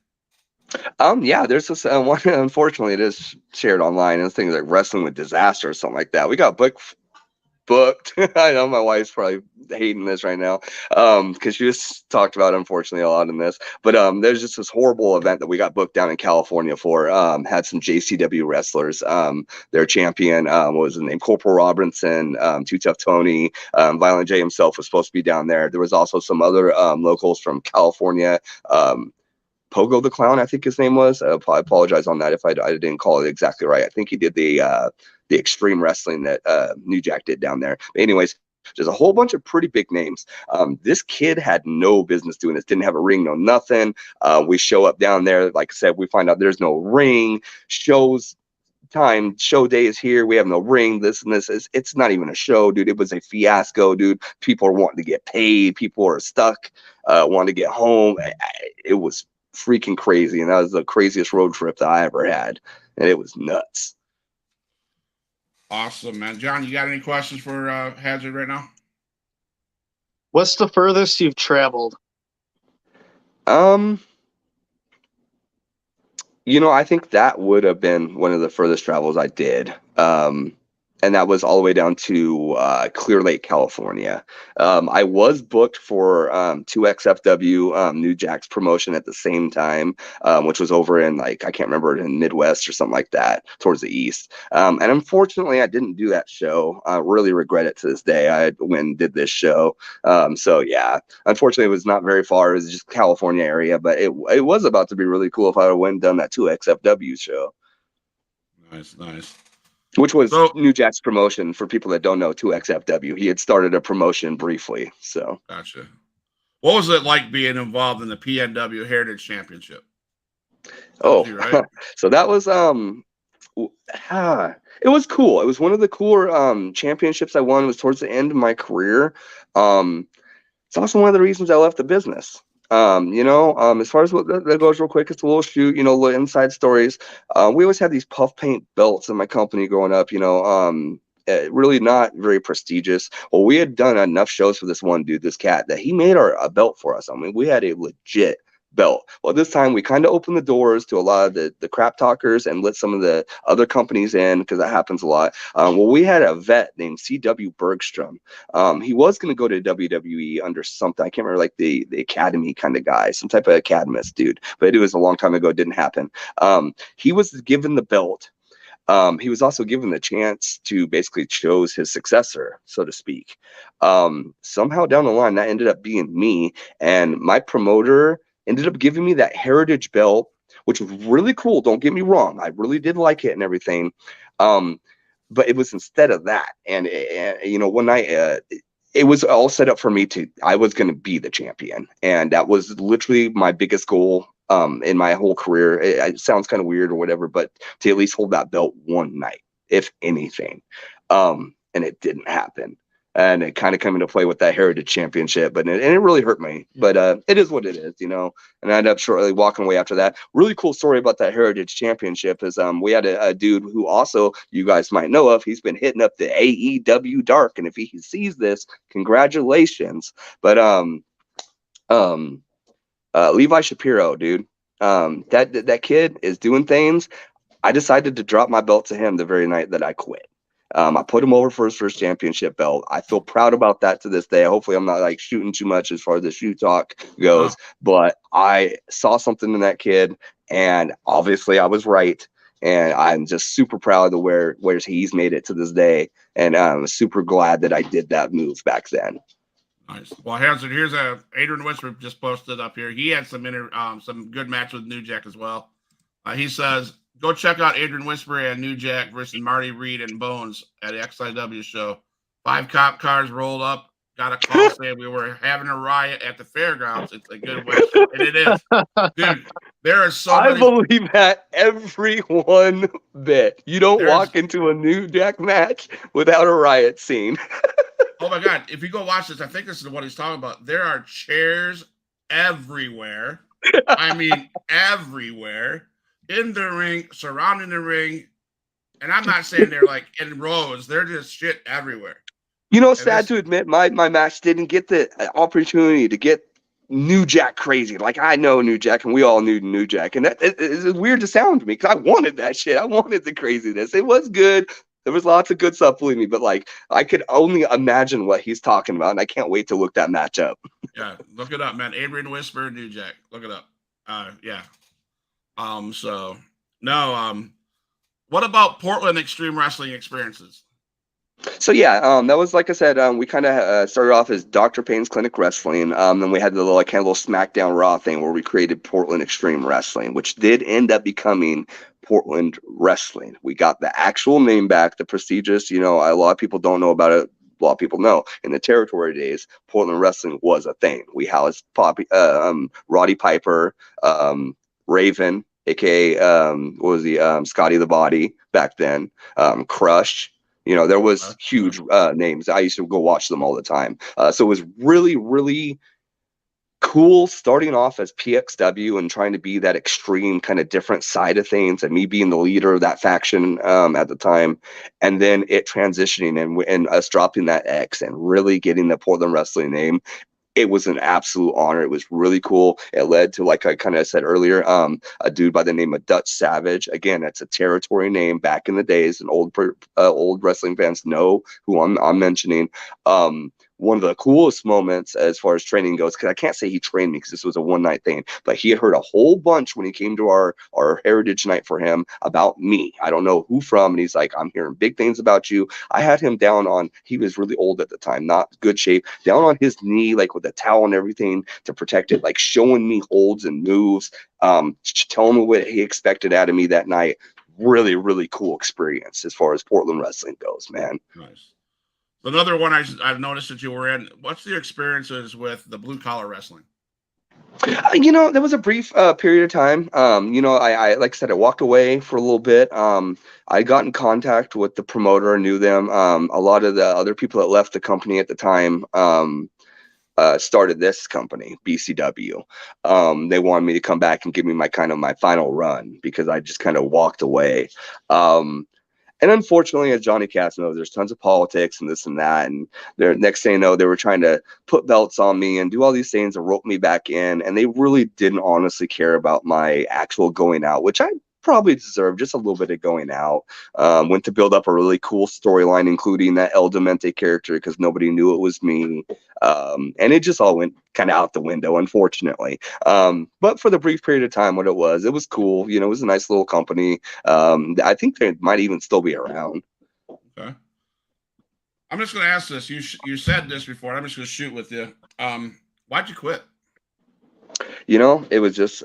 Yeah, there's this one. Unfortunately, it is shared online. And things like Wrestling with Disaster or something like that. We got booked booked. I know my wife's probably hating this right now, because she just talked about it, unfortunately, a lot in this. But there's just this horrible event that we got booked down in California for. Had some JCW wrestlers. Their champion, what was his name? Corporal Robinson, Too Tough Tony, Violent J himself was supposed to be down there. There was also some other locals from California. Pogo the Clown, I think his name was. I apologize on that if I didn't call it exactly right. I think he did the extreme wrestling that New Jack did down there. But anyways, there's a whole bunch of pretty big names. This kid had no business doing this. Didn't have a ring, no nothing. We show up down there. Like I said, we find out there's no ring. Show day is here. We have no ring. This and this. It's not even a show, dude. It was a fiasco, dude. People are wanting to get paid. People are stuck, wanting to get home. It was freaking crazy, and that was the craziest road trip that I ever had, and it was nuts.
Awesome, man. John, you got any questions for Hazard right now?
What's the furthest you've traveled?
I think that would have been one of the furthest travels I did. And that was all the way down to Clear Lake, California. I was booked for 2XFW New Jack's promotion at the same time, which was over in, like, I can't remember, in Midwest or something like that, towards the east. And unfortunately, I didn't do that show. I really regret it to this day. I went and did this show. So yeah, unfortunately, it was not very far. It was just California area, but it was about to be really cool if I went and done that 2XFW show.
Nice.
Which was New Jack's promotion, for people that don't know. 2XFW. He had started a promotion briefly. So
gotcha. What was it like being involved in the PNW Heritage Championship?
Right? So that was it was cool. It was one of the cooler championships I won. It was towards the end of my career. It's also one of the reasons I left the business. As far as what that goes, real quick, it's a little shoot, little inside stories. We always had these puff paint belts in my company growing up, really not very prestigious. Well, we had done enough shows for this one dude, this cat, that he made a belt for us. I mean, we had a legit belt. Well, this time we kind of opened the doors to a lot of the crap talkers and let some of the other companies in, because that happens a lot. Well, we had a vet named C.W. Bergstrom. He was going to go to WWE under something. I can't remember, like the academy kind of guy, some type of academist dude, but it was a long time ago. It didn't happen. He was given the belt. He was also given the chance to basically choose his successor, so to speak. Somehow down the line, that ended up being me, and my promoter ended up giving me that heritage belt, which was really cool. Don't get me wrong. I really did like it and everything. But it was instead of that. And, one night, it was all set up for me I was going to be the champion. And that was literally my biggest goal in my whole career. It sounds kind of weird or whatever, but to at least hold that belt one night, if anything. And it didn't happen. And it kind of came into play with that Heritage Championship, but it really hurt me. But it is what it is, And I ended up shortly walking away after that. Really cool story about that Heritage Championship is we had a dude who also, you guys might know of. He's been hitting up the AEW Dark, and if he sees this, congratulations. But Levi Shapiro, dude, that kid is doing things. I decided to drop my belt to him the very night that I quit. I put him over for his first championship belt. I feel proud about that to this day. Hopefully I'm not like shooting too much as far as the shoot talk goes, but I saw something in that kid, and obviously I was right. And I'm just super proud of where he's made it to this day. And I'm super glad that I did that move back then.
Nice. Well, here's Adrian Whisper just posted up here. He had some good match with New Jack as well. He says, go check out Adrian Whisper and New Jack versus Marty Reed and Bones at the XIW show. 5 cop cars rolled up. Got a call saying we were having a riot at the fairgrounds. It's a good way. And it is. Dude, there are so many.
I believe that every one bit. You don't walk into a New Jack match without a riot scene.
Oh, my God. If you go watch this, I think this is what he's talking about. There are chairs everywhere. I mean, everywhere. In the ring, surrounding the ring, and I'm not saying they're like in rows. They're just shit everywhere.
Sad to admit, my match didn't get the opportunity to get New Jack crazy. Like, I know New Jack, and we all knew New Jack, and that is weird to sound to me, because I wanted that shit. I wanted the craziness. It was good, There was lots of good stuff, believe me, but like I could only imagine what he's talking about, and I can't wait to look that match up.
Yeah, look it up, man. Adrian Whisper, New Jack. Look it up. Yeah. So no, what about Portland Extreme Wrestling experiences?
So yeah, that was like I said, we kind of started off as Dr. Payne's Clinic Wrestling. Then we had the little, like, kind of little SmackDown Raw thing where we created Portland Extreme Wrestling, which did end up becoming Portland Wrestling. We got the actual name back, the prestigious. You know, a lot of people don't know about it. A lot of people know. In the territory days, Portland Wrestling was a thing. We housed Roddy Piper, Raven, aka what was he, Scotty the Body back then, Crush. You know, there was huge names. I used to go watch them all the time. So it was really, really cool starting off as PXW and trying to be that extreme kind of different side of things, and me being the leader of that faction at the time, and then it transitioning and us dropping that X and really getting the Portland Wrestling name. It was an absolute honor. It was really cool. It led to, like I kind of said earlier, a dude by the name of Dutch Savage. Again, that's a territory name back in the days, and old wrestling fans know who I'm mentioning. One of the coolest moments as far as training goes, because I can't say he trained me because this was a one-night thing, but he had heard a whole bunch when he came to our heritage night for him about me. I don't know who from, and he's like, I'm hearing big things about you. I had him down on, he was really old at the time, not good shape, down on his knee, like with a towel and everything to protect it, like showing me holds and moves, telling me what he expected out of me that night. Really, really cool experience as far as Portland wrestling goes, man.
Nice. Another one I've noticed that you were in. What's your experiences with the blue collar wrestling?
You know, there was a brief period of time. You know, I like I said, I walked away for a little bit. I got in contact with the promoter, knew them. A lot of the other people that left the company at the time started this company, BCW. They wanted me to come back and give me my final run because I just kind of walked away. And unfortunately, as Johnny Cass knows, there's tons of politics and this and that. And the next thing you know, they were trying to put belts on me and do all these things and rope me back in. And they really didn't honestly care about my actual going out, which I probably deserved just a little bit of going out. Went to build up a really cool storyline, including that El Demente character, because nobody knew it was me. And it just all went kind of out the window, unfortunately. But for the brief period of time when it was cool. You know, it was a nice little company. I think they might even still be around.
Okay. I'm just going to ask this. You said this before. I'm just going to shoot with you. Why'd you quit?
You know, it was just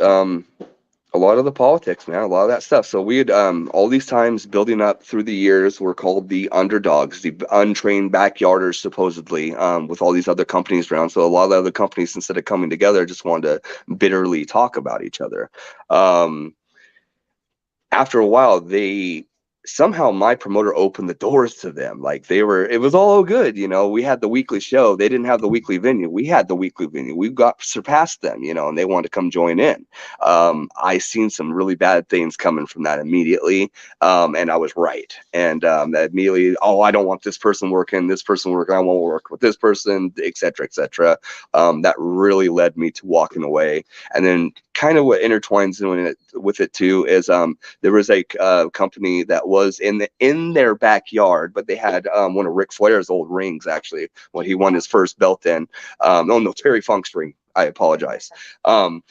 a lot of the politics, man, a lot of that stuff. So we had all these times building up through the years were called the underdogs, the untrained backyarders, supposedly, with all these other companies around. So a lot of the other companies, instead of coming together, just wanted to bitterly talk about each other. After a while, somehow my promoter opened the doors to them. Like it was all good. You know, we had the weekly show. They didn't have the weekly venue. We had the weekly venue. We got surpassed them, you know, and they wanted to come join in. I seen some really bad things coming from that immediately. And I was right. And that immediately, I don't want this person working. I won't work with this person, et cetera, et cetera. That really led me to walking away. And then kind of what intertwines with it too is there was a company that was in their backyard, but they had one of Ric Flair's old rings, actually, when he won his first belt in. No, Terry Funk's ring. I apologize. And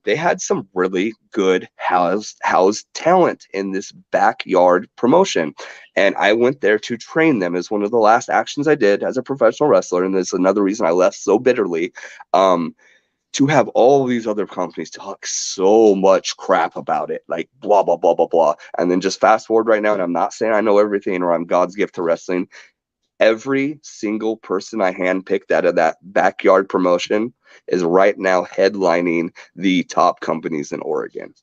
they had some really good house talent in this backyard promotion. And I went there to train them as one of the last actions I did as a professional wrestler. And there's another reason I left so bitterly. To have all these other companies talk so much crap about it, like blah, blah, blah, blah, blah. And then just fast forward right now, and I'm not saying I know everything or I'm God's gift to wrestling. Every single person I handpicked out of that backyard promotion is right now headlining the top companies in Oregon.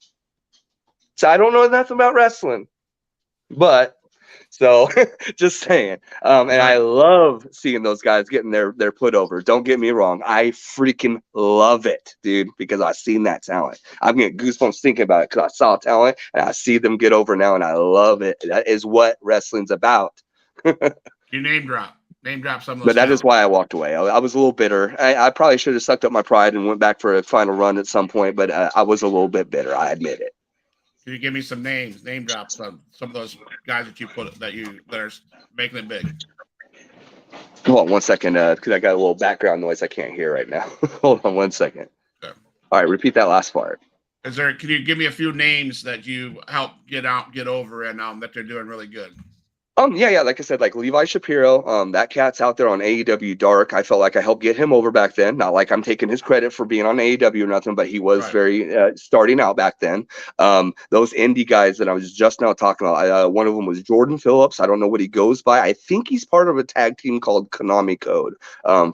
So I don't know nothing about wrestling, but so just saying. And I love seeing those guys getting their put over. Don't get me wrong. I freaking love it, dude, because I've seen that talent. I'm getting goosebumps thinking about it because I saw talent and I see them get over now and I love it. That is what wrestling's about.
You name drop some of those.
But that is why I walked away. I was a little bitter. I probably should have sucked up my pride and went back for a final run at some point, but I was a little bit bitter. I admit it.
Can you give me some names? Name drop some of those guys that are making it big.
Hold on 1 second, because I got a little background noise I can't hear right now. Hold on 1 second.
Okay.
All right, repeat that last part.
Can you give me a few names that you helped get over, and that they're doing really good?
Yeah, like I said, like Levi Shapiro, that cat's out there on AEW Dark. I felt like I helped get him over back then. Not like I'm taking his credit for being on AEW or nothing, but he was very starting out back then. Those indie guys that I was just now talking about, one of them was Jordan Phillips. I don't know what he goes by. I think he's part of a tag team called Konami Code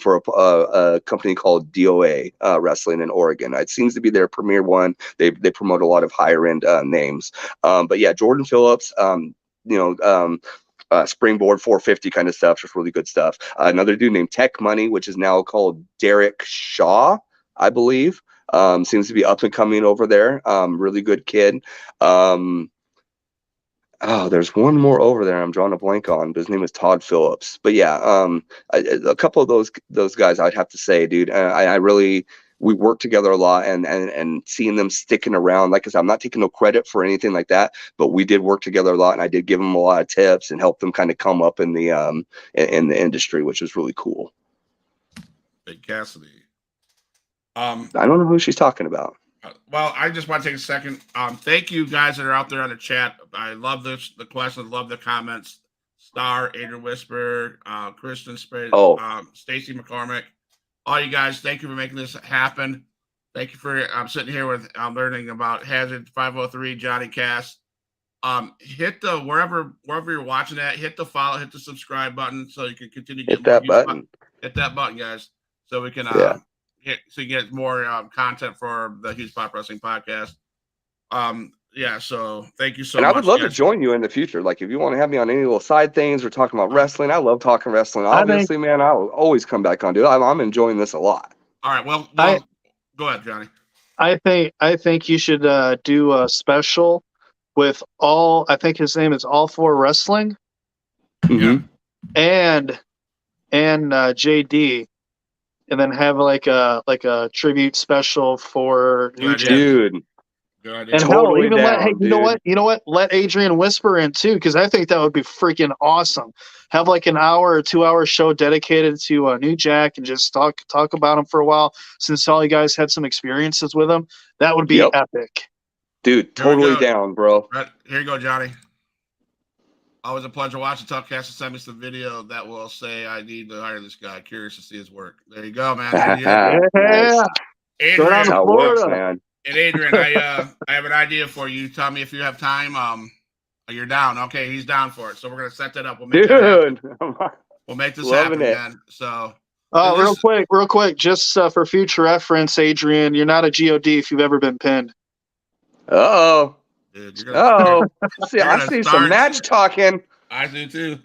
for a company called DOA Wrestling in Oregon. It seems to be their premier one. They promote a lot of higher end names. But yeah, Jordan Phillips, Springboard 450 kind of stuff, just really good stuff. Another dude named Tech Money, which is now called Derek Shaw, I believe. Seems to be up and coming over there. Really good kid. There's one more over there I'm drawing a blank on, but his name is Todd Phillips. But yeah, a couple of those guys I'd have to say, dude. We work together a lot, and seeing them sticking around. Like I said, I'm not taking no credit for anything like that, but we did work together a lot, and I did give them a lot of tips and help them kind of come up in the industry, which was really cool.
Big Cassidy.
I don't know who she's talking about.
Well, I just want to take a second. Thank you guys that are out there on the chat. I love the questions, love the comments. Star, Adrian Whisper, Kristen Spade, Stacy McCormick. All you guys, thank you for making this happen. Thank you for sitting here with learning about Hazard 503, Johnny Cass. Hit the wherever you're watching at, hit the follow, hit the subscribe button so you can continue to
hit that button.
Hit that button, guys, so we can you get more content for the Huge Pop Wrestling Podcast. So thank you so much.
And I would love to join you in the future. Like if you want to have me on any little side things or talking about wrestling, I love talking wrestling. Obviously, man, I will always come back on, dude. I'm enjoying this a lot.
All right, well, go ahead, Johnny.
I think you should do a special with I think his name is All For Wrestling.
Mm-hmm.
And JD, and then have like a tribute special for New Jack.
Dude.
And totally even you know what? Let Adrian Whisper in too, because I think that would be freaking awesome. Have like an hour or 2 hour show dedicated to New Jack and just talk about him for a while. Since all you guys had some experiences with him, that would be epic.
Dude, totally down, bro.
Right, here you go, Johnny. Always a pleasure watching. Talkcast send me some video that will say I need to hire this guy. Curious to see his work. There you go, man.
Yeah.
Adrian,
that's how it works, man.
And Adrian, I have an idea for you. Tell me if you have time. You're down. Okay, he's down for it. So we're gonna set that up. We'll make this happen, man. So
real quick, just for future reference, Adrian, you're not a God if you've ever been pinned.
I see some match talking.
I do too.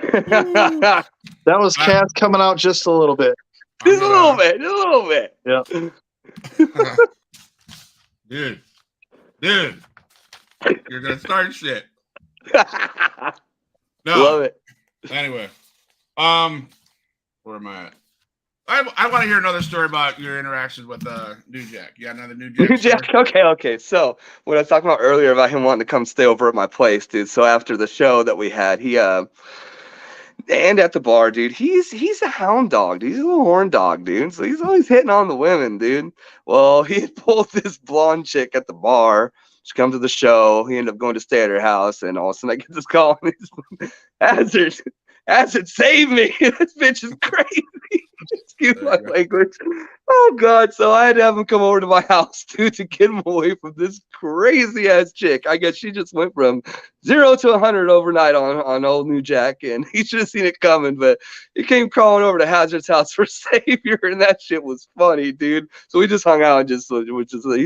That was Cass coming out just a little bit.
Just a little bit.
Yeah.
Dude, you're gonna start shit. No,
love it.
Anyway, where am I at? I want to hear another story about your interactions with New Jack. You got another New Jack?
New Jack. Okay. So what I was talking about earlier about him wanting to come stay over at my place, dude. So after the show that we had, he and at the bar, dude, he's a hound dog, dude. He's a little horn dog, dude. So he's always hitting on the women, dude. Well, he had pulled this blonde chick at the bar. She comes to the show. He ended up going to stay at her house, and all of a sudden I get this call, and Hazard, save me. This bitch is crazy. Excuse my language. Oh, God. So I had to have him come over to my house, dude, to get him away from this crazy-ass chick. I guess she just went from 0 to 100 overnight on old New Jack, and he should have seen it coming, but he came crawling over to Hazard's house for savior, and that shit was funny, dude. So we just hung out and he's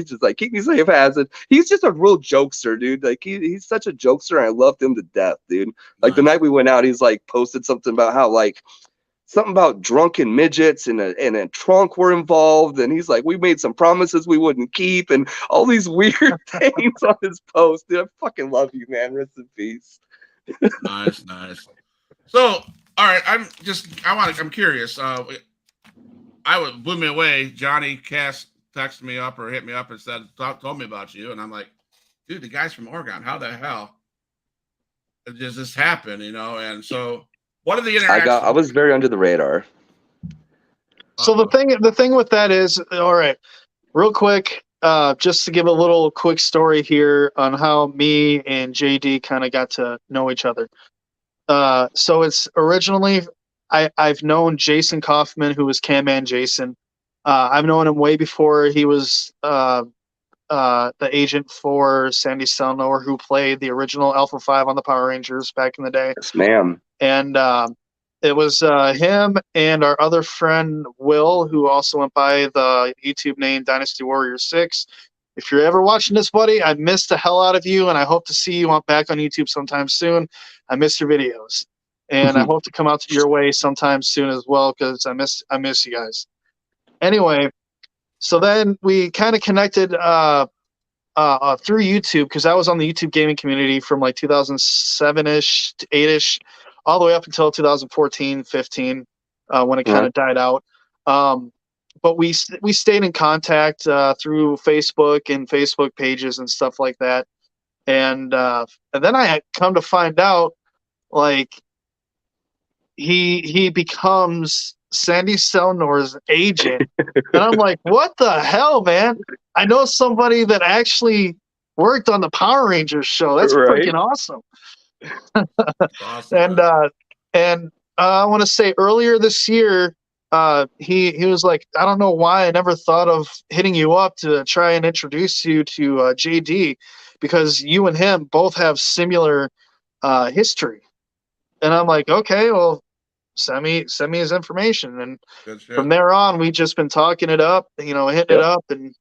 just like, keep me safe, Hazard. He's just a real jokester, dude. Like, he's such a jokester, and I loved him to death, dude. Like, the night we went out, he's like, posted something about how, like, something about drunken midgets and a trunk were involved, and he's like, we made some promises we wouldn't keep, and all these weird things on his post. Dude, I fucking love you, man. Rest in peace.
Nice. So, all right, I'm curious. Blew me away. Johnny Cass texted me up or hit me up and told me about you, and I'm like, dude, the guy's from Oregon. How the hell does this happen? And so what are the interactions?
I was very under the radar.
So the thing with that is, all right, real quick, just to give a little quick story here on how me and JD kind of got to know each other. So it's originally I've known Jason Kaufman, who was Cam-Man Jason. I've known him way before he was the agent for Sandy Stelnower, who played the original Alpha 5 on the Power Rangers back in the day.
Yes, ma'am.
And it was him and our other friend, Will, who also went by the YouTube name Dynasty Warrior 6. If you're ever watching this, buddy, I missed the hell out of you, and I hope to see you back on YouTube sometime soon. I miss your videos, and I hope to come out to your way sometime soon as well, because I miss you guys. Anyway, so then we kind of connected through YouTube, because I was on the YouTube gaming community from like 2007-ish to 8-ish, all the way up until 2014, 15, when it kind of died out. But we stayed in contact through Facebook and Facebook pages and stuff like that. And then I had come to find out, like, he becomes Sandy Stelnower's agent. And I'm like, what the hell, man? I know somebody that actually worked on the Power Rangers show. That's freaking awesome.
Awesome.
And I want to say earlier this year, he was like, I don't know why I never thought of hitting you up to try and introduce you to JD, because you and him both have similar history. And I'm like, okay, well, send me his information. And from there on, we just been talking it up, hitting it up and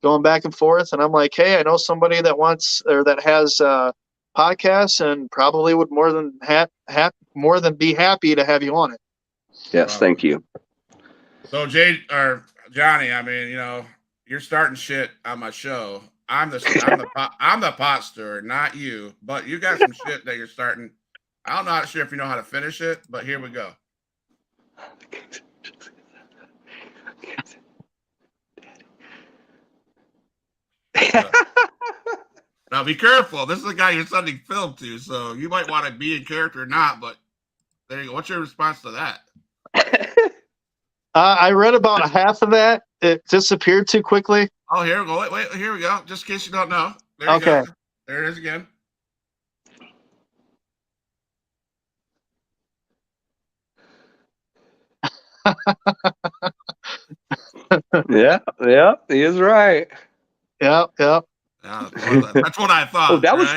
going back and forth. And I'm like, hey, I know somebody that wants, or that has podcasts, and probably would more than be happy to have you on it.
Yes, thank you.
So Johnny, I mean, you're starting shit on my show. I'm the pot stirrer, not you. But you got some shit that you're starting. I'm not sure if you know how to finish it, but here we go. Now be careful. This is the guy you're sending film to, so you might want to be in character or not. But there you go. What's your response to that?
I read about half of that. It disappeared too quickly.
Oh, here we go. Wait, here we go. Just in case you don't know. There you
go.
There it is again.
Yeah, he is right.
Yep.
That's what I thought.
Oh, that was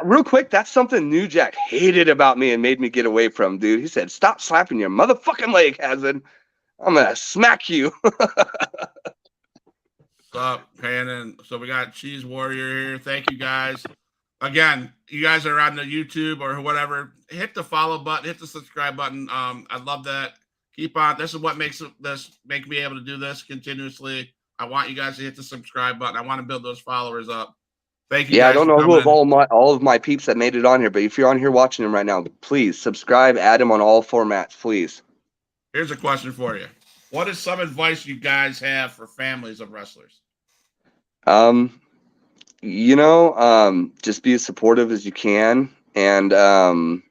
real quick. That's something New Jack hated about me and made me get away from, dude. He said, "Stop slapping your motherfucking leg, Hazen. I'm gonna smack you."
Stop panning. So we got Cheese Warrior here. Thank you guys. Again, you guys are on the YouTube or whatever. Hit the follow button. Hit the subscribe button. I love that. Keep on. This is what make me able to do this continuously. I want you guys to hit the subscribe button. I want to build those followers up. Thank you.
Yeah,
guys
I don't know who of all of my peeps that made it on here, but if you're on here watching them right now, please subscribe. Add them on all formats, please.
Here's a question for you. What is some advice you guys have for families of wrestlers?
Just be as supportive as you can, and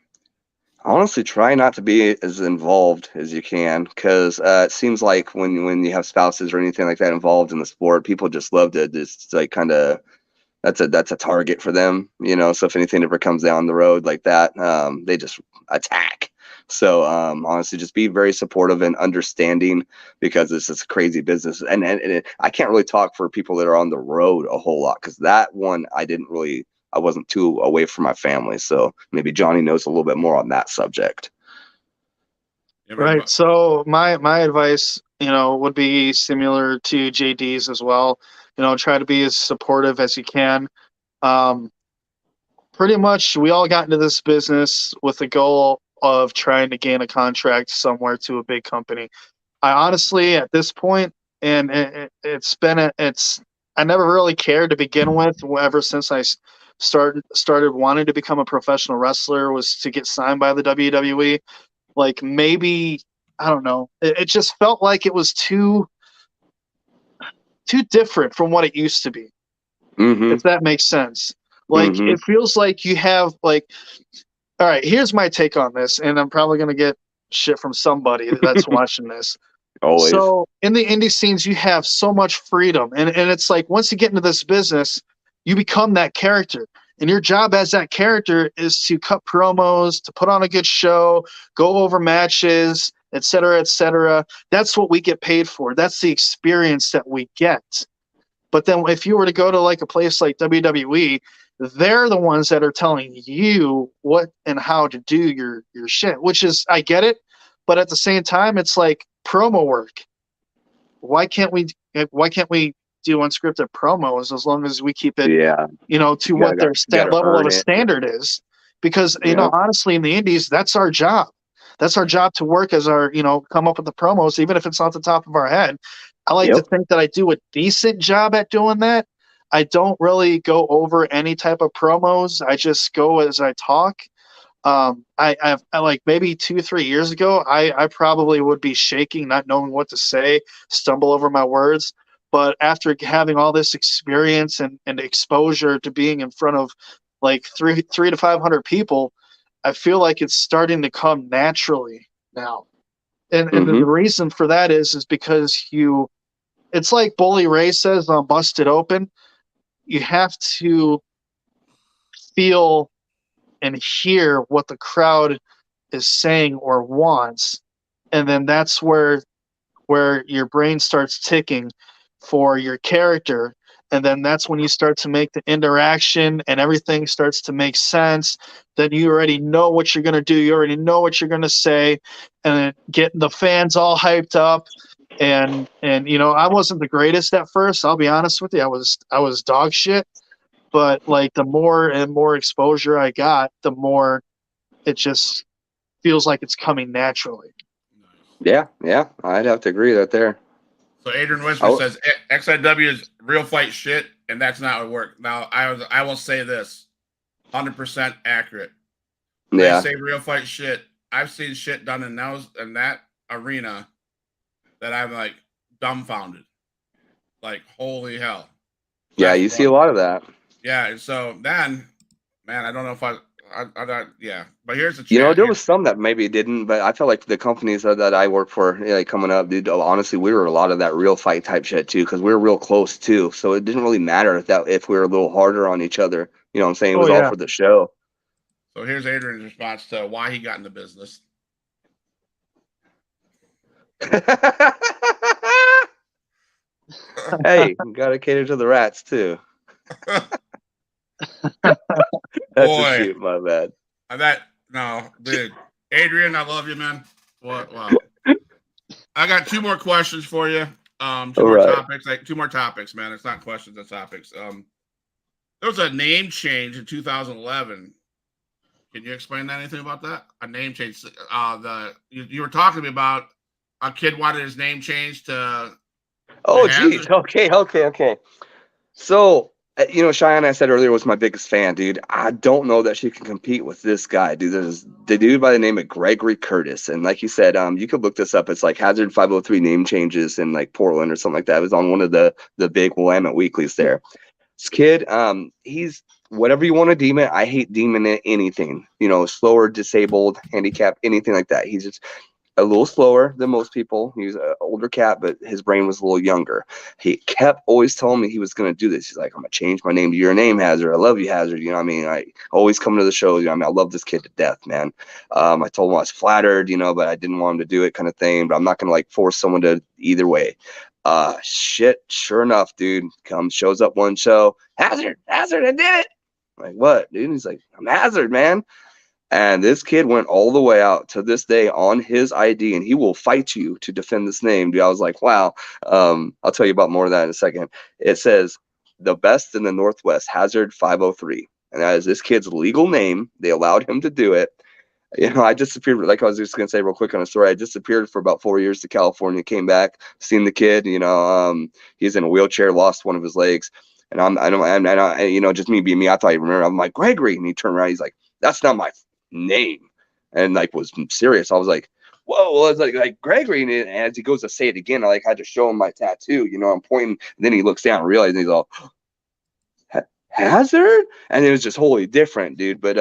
honestly, try not to be as involved as you can, because it seems like when you have spouses or anything like that involved in the sport, people just love to just like kind of that's a target for them, So if anything ever comes down the road like that, they just attack. So honestly, just be very supportive and understanding, because this is a crazy business, and I can't really talk for people that are on the road a whole lot, because that one I wasn't too away from my family. So maybe Johnny knows a little bit more on that subject.
Right. So my advice, would be similar to JD's as well. Try to be as supportive as you can. Pretty much, we all got into this business with the goal of trying to gain a contract somewhere to a big company. I honestly, at this point, and I never really cared to begin with. Ever since I started wanting to become a professional wrestler, was to get signed by the WWE. Like, maybe, I don't know, it just felt like it was too different from what it used to be. If that makes sense. Like
Mm-hmm.
it feels like you have like, all right, here's my take on this, and I'm probably gonna get shit from somebody that's watching this.
Always.
So in the indie scenes, you have so much freedom, and it's like once you get into this business, you become that character, and your job as that character is to cut promos, to put on a good show, go over matches, et cetera, et cetera. That's what we get paid for. That's the experience that we get. But then if you were to go to like a place like WWE, they're the ones that are telling you what and how to do your shit, which is I get it, but at the same time it's like promo work. Why can't we do unscripted promos as long as we keep it,
Yeah.
to
You
what their
gotta
level of
earn
a
it.
standard is? Because
Yep.
honestly, in the indies, that's our job. That's our job to work as our, come up with the promos, even if it's not the top of our head. I like to
Yep.
think that I do a decent job at doing that. I don't really go over any type of promos. I just go as I talk. I like maybe 2 3 years ago, I probably would be shaking, not knowing what to say, stumble over my words. But after having all this experience and exposure to being in front of like three to 500 people, I feel like it's starting to come naturally now. And the
Mm-hmm.
reason for that is because it's like Bully Ray says on Busted Open, you have to feel and hear what the crowd is saying or wants, and then that's where your brain starts ticking for your character, and then that's when you start to make the interaction and everything starts to make sense. Then you already know what you're going to do, you already know what you're going to say, and then getting the fans all hyped up. And I wasn't the greatest at first, I'll be honest with you. I was dog shit, but like the more and more exposure I got, the more it just feels like it's coming naturally.
Yeah. Yeah. I'd have to agree that there.
So Adrian Whisper
Oh,
says XIW is real fight shit, and that's not what work. Now I will say this, 100% accurate. When they
yeah.
say real fight shit, I've seen shit done in that arena that I'm like dumbfounded, like holy hell.
Yeah.
That's
You see a
one.
lot of that.
Yeah, and so then, man, I don't know if I not, yeah. But here's the chat
There
here.
was some that maybe didn't, but I felt like the companies that I work for, like coming up, dude, honestly, we were a lot of that real fight type shit too, because we were real close too. So it didn't really matter if we were a little harder on each other. You know what I'm saying? It
Oh
was all
yeah.
for the show.
So here's Adrian's response to why he got in the business.
Hey, you gotta cater to the rats too. That's a
Boy,
shoot, my bad.
no, dude. Adrian, I love you, man. What? Wow. I got two more questions for you. Two
All
more
right.
topics. Like two more topics, man. It's not questions, it's topics. There was a name change in 2011. Can you explain anything about that? A name change. You were talking to me about a kid wanted his name changed to
Oh, geez.
Hazard.
Okay. So, Cheyenne, I said earlier, was my biggest fan, dude. I don't know that she can compete with this guy, dude. There's the dude by the name of Gregory Curtis. And like you said, you could look this up. It's like Hazard 503 name changes in like Portland or something like that. It was on one of the big Willamette weeklies there. This kid, he's whatever you want to deem it. I hate deeming it anything, slower, disabled, handicapped, anything like that. He's just a little slower than most people. He was an older cat, but his brain was a little younger. He kept always telling me he was going to do this. He's like, I'm going to change my name to your name, Hazard. I love you, Hazard. You know what I mean? I always come to the show. I love this kid to death, man. I told him I was flattered, but I didn't want him to do it kind of thing. But I'm not going to like force someone to either way. Sure enough, dude, shows up one show. Hazard, I did it. I'm like, what, dude? He's like, I'm Hazard, man. And this kid went all the way out to this day on his ID, and he will fight you to defend this name. Dude, I was like, wow. I'll tell you about more of that in a second. It says the best in the Northwest, Hazard 503. And that is this kid's legal name. They allowed him to do it. I disappeared, like I was just going to say real quick on a story. I disappeared for about 4 years to California, came back, seen the kid, he's in a wheelchair, lost one of his legs. And just me being me, I thought he remembered. I'm like, Gregory. And he turned around. He's like, that's not my name. And like was serious. I was like, whoa. Well, it's like Gregory. And as he goes to say it again, I had to show him my tattoo. I'm pointing. And then he looks down and realizes, he's all, Hazard, and it was just wholly different, dude. But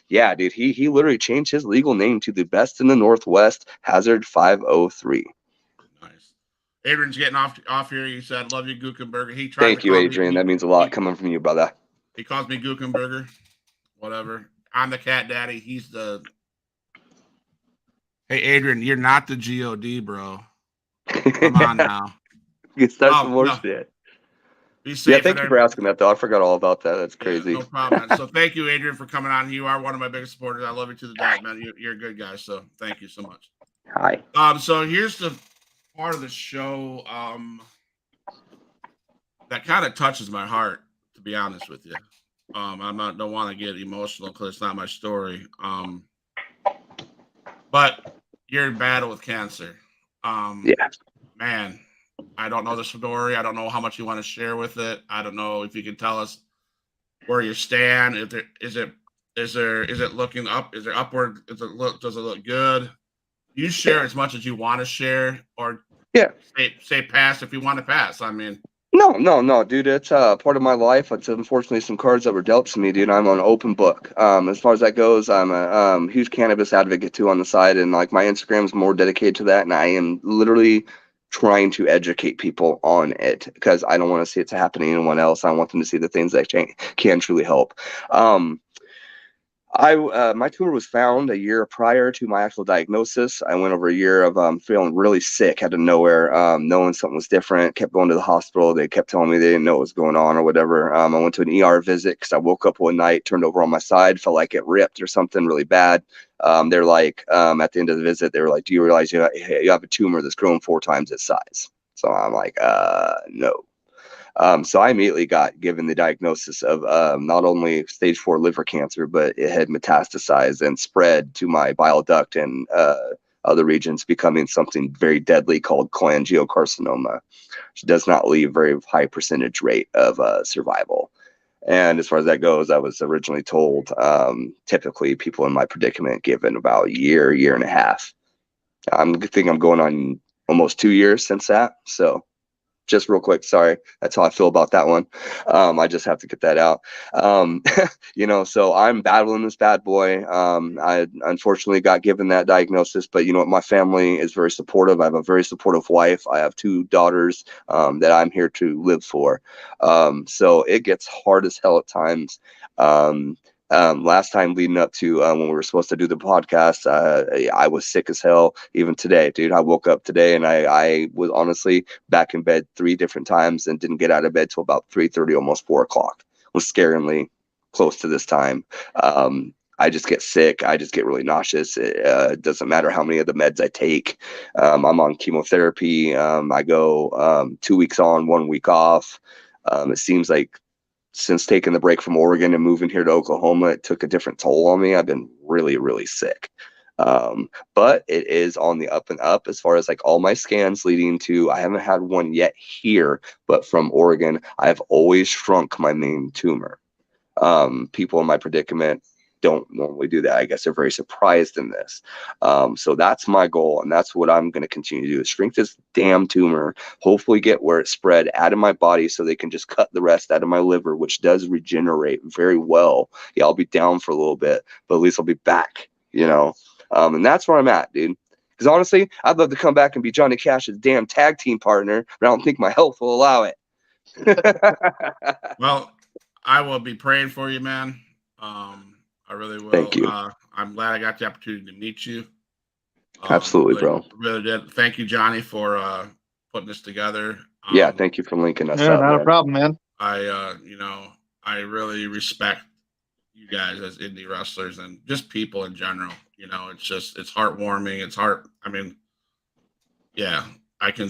yeah, dude, he literally changed his legal name to the Best in the Northwest Hazard 503.
Nice. Adrian's getting off here. He said, "Love you, Guckenberger." He tries to
Thank you,
call
Adrian.
me.
That means a lot coming from you, brother.
He calls me Guckenberger. Whatever. I'm the cat daddy. He's the. Hey, Adrian, you're not the God, bro. Come on now.
You can start
Oh,
some more
no.
shit.
Be safe.
Yeah, thank you for asking that, though. I forgot all about that. That's crazy.
Yeah, no problem, man. So thank you, Adrian, for coming on. You are one of my biggest supporters. I love you to the death, man. You're a good guy. So thank you so much.
Hi.
So here's the part of the show that kind of touches my heart, to be honest with you. Don't want to get emotional because it's not my story. But you're in battle with cancer.
Yeah.
Man, I don't know the story. I don't know how much you want to share with it. I don't know if you can tell us where you stand. If there is it looking up? Is there upward? Does it look good? You share as much as you want to share, or
Yeah.
say pass if you want to pass. I mean,
No, dude. It's part of my life. It's unfortunately some cards that were dealt to me, dude. I'm an open book. As far as that goes, I'm a huge cannabis advocate too on the side, and like my Instagram's more dedicated to that, and I am literally trying to educate people on it because I don't want to see it to happen to anyone else. I want them to see the things that can truly help. My tumor was found a year prior to my actual diagnosis. I went over a year of feeling really sick out of nowhere, knowing something was different. Kept going to the hospital. They kept telling me they didn't know what was going on or whatever. I went to an ER visit because I woke up one night, turned over on my side, felt like it ripped or something really bad. They're like, at the end of the visit, they were like, "Do you realize you have a tumor that's grown 4 times its size?" So I'm like, no. So I immediately got given the diagnosis of not only stage 4 liver cancer, but it had metastasized and spread to my bile duct and other regions, becoming something very deadly called cholangiocarcinoma, which does not leave very high percentage rate of survival. And as far as that goes, I was originally told typically people in my predicament given about a year and a half. I think I'm going on almost 2 years since that. So just real quick, sorry, that's how I feel about that one. I just have to get that out. So I'm battling this bad boy. I unfortunately got given that diagnosis, but you know what, my family is very supportive. I have a very supportive wife. I have 2 daughters that I'm here to live for. So it gets hard as hell at times. Last time leading up to when we were supposed to do the podcast, I was sick as hell. Even today, dude, I woke up today and I was honestly back in bed 3 different times and didn't get out of bed till about 3:30, almost 4 o'clock. It was scaringly close to this time. I just get sick. I just get really nauseous. It doesn't matter how many of the meds I take. I'm on chemotherapy. I go 2 weeks on, 1 week off. It seems like since taking the break from Oregon and moving here to Oklahoma, it took a different toll on me. I've been really, really sick. But it is on the up and up as far as like all my scans leading to, I haven't had one yet here, but from Oregon, I've always shrunk my main tumor. People in my predicament don't normally do that. I guess they're very surprised in this. So that's my goal, and that's what I'm going to continue to do, is shrink this damn tumor, hopefully get where it spread out of my body so they can just cut the rest out of my liver, which does regenerate very well. Yeah, I'll be down for a little bit, but at least I'll be back, and that's where I'm at, dude. Because honestly, I'd love to come back and be Johnny Cash's damn tag team partner, but I don't think my health will allow it.
Well, I will be praying for you, man. I really will.
Thank you.
I'm glad I got the opportunity to meet you.
Absolutely, bro.
Really did. Thank you, Johnny, for putting this together.
Yeah, thank you for linking us
Yeah,
up.
not
Man.
a problem, man.
I really respect you guys as indie wrestlers and just people in general. It's heartwarming.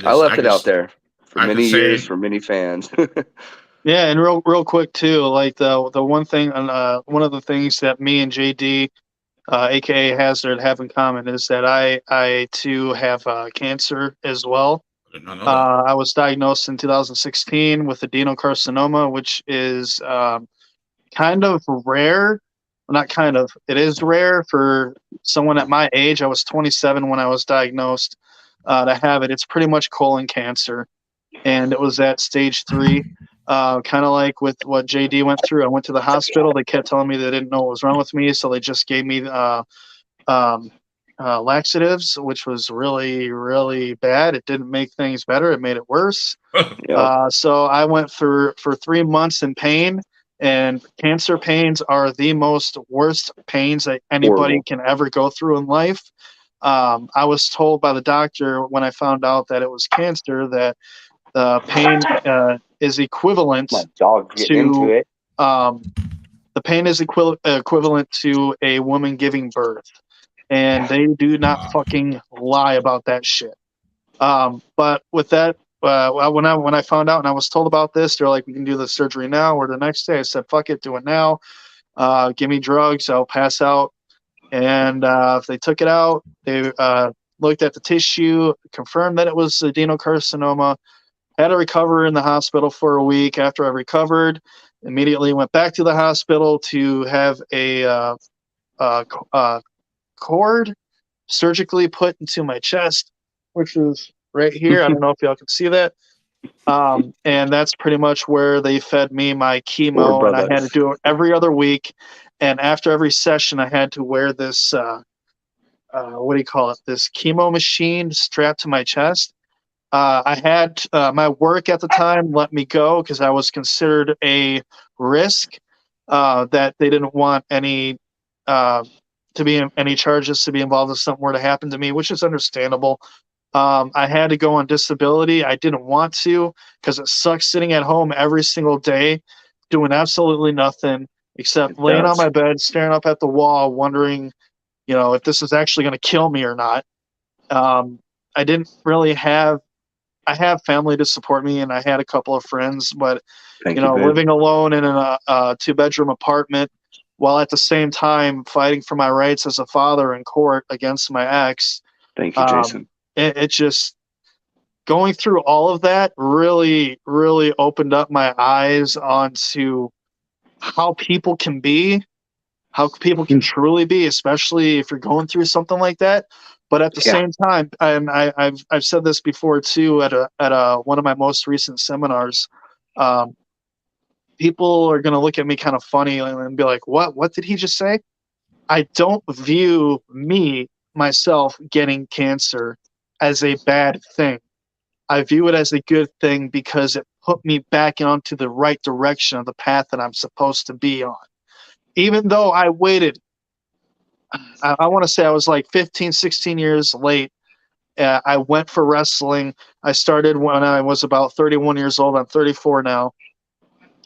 I
left it out there for many years for many fans.
Yeah, and real quick too, like the one thing, one of the things that me and JD, aka Hazard, have in common is that I too have cancer as well.
I did not know that.
I was diagnosed in 2016 with adenocarcinoma, which is kind of rare. Not kind of, it is rare for someone at my age. I was 27 when I was diagnosed to have it. It's pretty much colon cancer, and it was at stage 3. Kind of like with what JD went through. I went to the hospital. They kept telling me they didn't know what was wrong with me, so they just gave me laxatives, which was really, really bad. It didn't make things better. It made it worse.
Yep.
So I went for 3 months in pain, and cancer pains are the most worst pains that anybody
Horrible.
can ever go through in life. I was told by the doctor when I found out that it was cancer that the pain is equivalent
My dog's getting into
to
it.
the pain is equivalent to a woman giving birth, and they do not fucking lie about that shit. But with that, when I found out and I was told about this, they're like, we can do the surgery now or the next day. I said, fuck it, do it now. Give me drugs, I'll pass out. And if they took it out, they looked at the tissue, confirmed that it was adenocarcinoma. Had to recover in the hospital for a week. After I recovered, immediately went back to the hospital to have a cord surgically put into my chest, which is right here. I don't know if y'all can see that. And that's pretty much where they fed me my chemo, and I had to do it every other week. And after every session, I had to wear this what do you call it? This chemo machine strapped to my chest. I had my work at the time let me go because I was considered a risk, that they didn't want any to be any charges to be involved if something were to happen to me, which is understandable. I had to go on disability. I didn't want to because it sucks sitting at home every single day doing absolutely nothing except laying on my bed, staring up at the wall, wondering, if this is actually going to kill me or not. I didn't really I have family to support me, and I had a couple of friends, but living alone in a 2-bedroom apartment while at the same time fighting for my rights as a father in court against my ex.
Thank you, Jason.
It just going through all of that really, really opened up my eyes onto how people can be, how people can truly be, especially if you're going through something like that. But at the same time, and I've said this before too at one of my most recent seminars, people are going to look at me kind of funny and be like, what did he just say? I don't view myself getting cancer as a bad thing. I view it as a good thing because it put me back onto the right direction of the path that I'm supposed to be on. Even though I waited, I want to say I was like 15, 16 years late. I went for wrestling. I started when I was about 31 years old. I'm 34 now.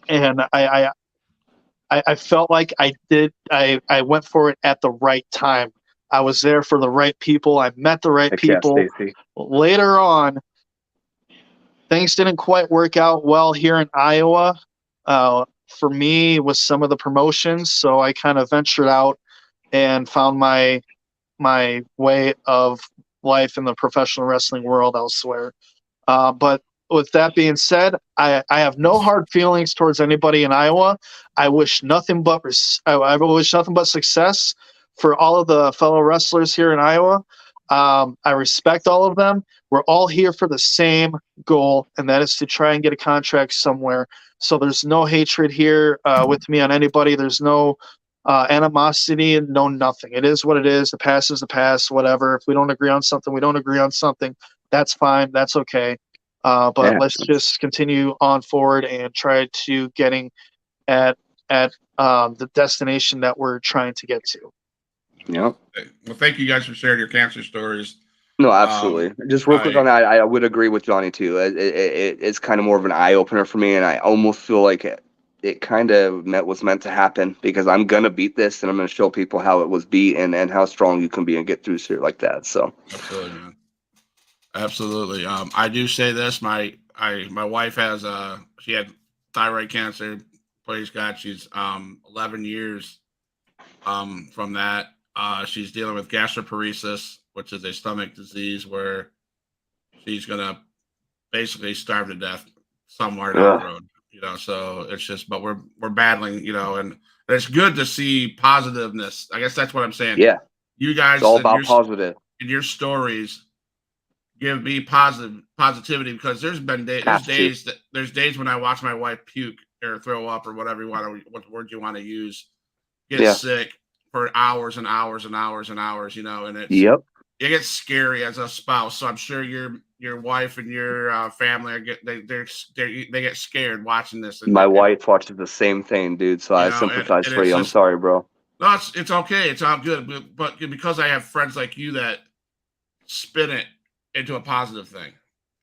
And I felt like I went for it at the right time. I was there for the right people. I met the right people. Later on, things didn't quite work out well here in Iowa. For me, with some of the promotions, so I kind of ventured out and found my way of life in the professional wrestling world elsewhere. But with that being said, I have no hard feelings towards anybody in Iowa. I wish nothing but I wish nothing but success for all of the fellow wrestlers here in Iowa. I respect all of them. We're all here for the same goal, and that is to try and get a contract somewhere. So there's no hatred here with me on anybody. There's no animosity and no nothing. It is what it is. The past is the past, whatever. If we don't agree on something, we don't agree on something. That's fine. That's okay. But let's just continue on forward and try to getting at the destination that we're trying to get to.
Yep.
Well, thank you guys for sharing your cancer stories.
No, absolutely. Just real quick on that, I would agree with Johnny too. It's kind of more of an eye opener for me, and I almost feel like it kind of was meant to happen because I'm gonna beat this, and I'm gonna show people how it was beat and how strong you can be and get through shit like that. So
absolutely, man. Absolutely. I do say this. My wife has she had thyroid cancer. Praise God, she's 11 years from that. She's dealing with gastroparesis, which is a stomach disease where she's gonna basically starve to death somewhere down the road. So it's just, but we're battling, and it's good to see positiveness. I guess that's what I'm saying.
Yeah,
You guys,
it's all about positive.
In your stories, give me positivity, because there's days when I watch my wife puke or throw up or whatever what word you want to use, get sick for hours and hours and hours and hours, and it gets scary as a spouse. So I'm sure your wife and your family they get scared watching this. And
my wife watches the same thing, dude. So I sympathize for you. I'm sorry, bro.
No, it's okay. It's all good. But because I have friends like you that spin it into a positive thing.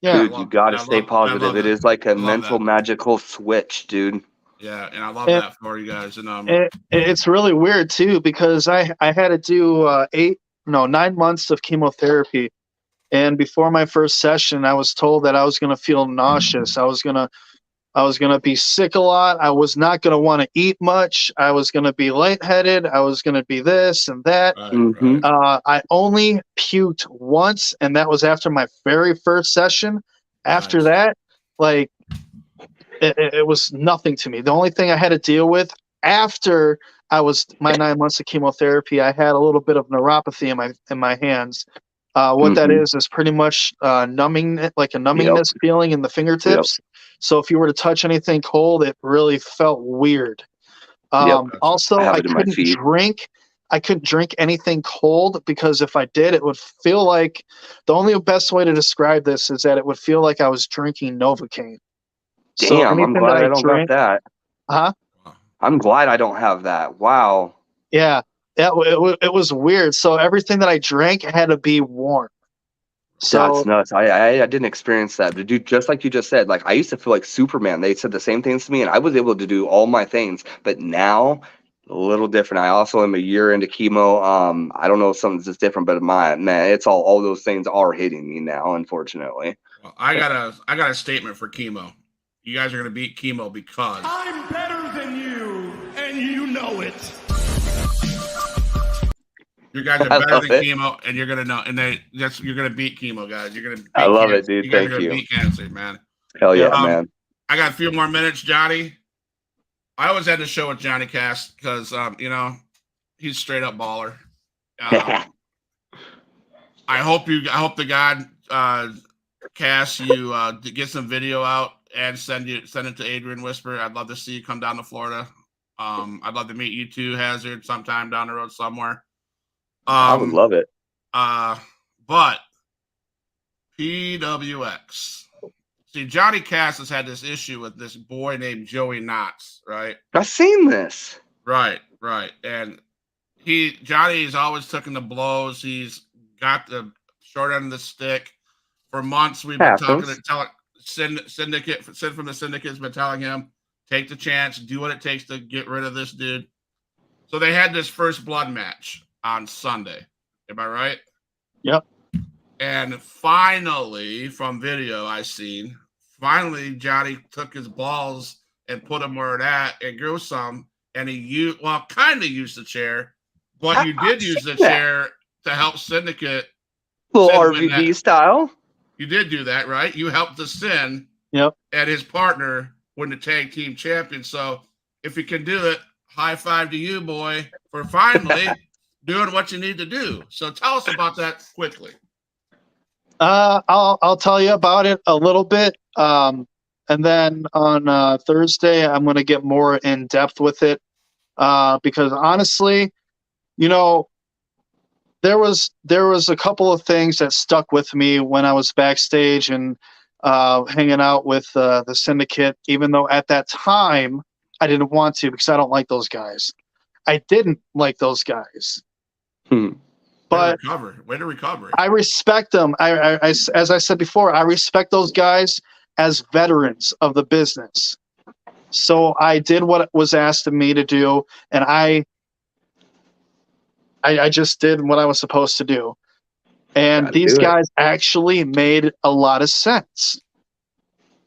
Yeah,
dude, you gotta stay positive. It is like a mental magical switch, dude.
Yeah, and I love that for you guys. And
it's really weird too, because I had to do 9 months of chemotherapy, and before my first session, I was told that I was going to feel nauseous. I was gonna be sick a lot. I was not gonna want to eat much. I was gonna be lightheaded. I was gonna be this and that. I only puked once, and that was after my very first session. After that, like it was nothing to me. The only thing I had to deal with after my 9 months of chemotherapy, I had a little bit of neuropathy in my hands. What that is pretty much numbing, like a numbingness feeling in the fingertips. So if you were to touch anything cold, it really felt weird. Also, I couldn't drink anything cold, because if I did, it would feel like, the only best way to describe this is that it would feel like I was drinking Novocaine.
Damn, I'm glad I don't got that.
Huh?
I'm glad I don't have that. Wow.
Yeah. It was weird. So everything that I drank had to be warm. So
that's nuts. I didn't experience that, but dude, just like you just said, like I used to feel like Superman. They said the same things to me, and I was able to do all my things. But now, a little different. I also am a year into chemo. I don't know if something's just different, but it's all those things are hitting me now, unfortunately.
Well, I got a statement for chemo. You guys are gonna beat chemo because
I'm better than you, and you know it.
You guys are better than chemo, and you're gonna know, and you're gonna beat chemo, guys. You're gonna.
I love it, dude. Thank you.
Beat cancer, man.
Hell yeah, man.
I got a few more minutes, Johnny. I always had to show with Johnny Cass because he's straight up baller. I hope the God Cass, you get some video out and send it to Adrian Whisper. I'd love to see you come down to Florida. I'd love to meet you too, Hazard, sometime down the road somewhere.
I would love it.
But PWX. See, Johnny Cass has had this issue with this boy named Joey Knotts, right?
I've seen this.
Right. And Johnny's always taking the blows. He's got the short end of the stick. For months, we've been talking to Sid from the Syndicate has been telling him, take the chance, do what it takes to get rid of this dude. So they had this first blood match on Sunday. Am I right?
Yep.
And finally, from video I seen, Johnny took his balls and put them where it at and grew some, and he kind of used the chair, but you did use the chair to help Syndicate.
Little RVD style.
You did do that, right? You helped the Sin.
Yep.
And his partner win the tag team champion. So if you can do it, high five to you, boy, for finally doing what you need to do. So tell us about that quickly.
I'll tell you about it a little bit, and then on Thursday I'm going to get more in depth with it, because honestly, there was a couple of things that stuck with me when I was backstage and hanging out with the Syndicate, even though at that time I didn't want to, because I don't like those guys. I didn't like those guys. But
way to recover.
I respect them. I, as I said before, I respect those guys as veterans of the business. So I did what was asked of me to do, and I just did what I was supposed to do. And these guys actually made a lot of sense.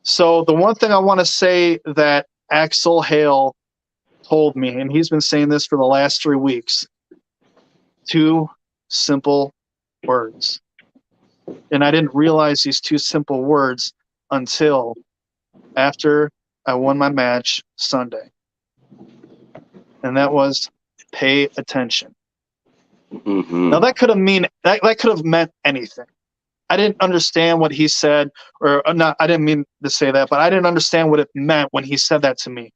So the one thing I want to say that Axel Hale told me, and he's been saying this for the last 3 weeks, 2 simple words. And I didn't realize these 2 simple words until after I won my match Sunday. And that was pay attention. Now that could have meant anything. didn't understand what he said, or not. I didn't mean to say that, but I didn't understand what it meant when he said that to me.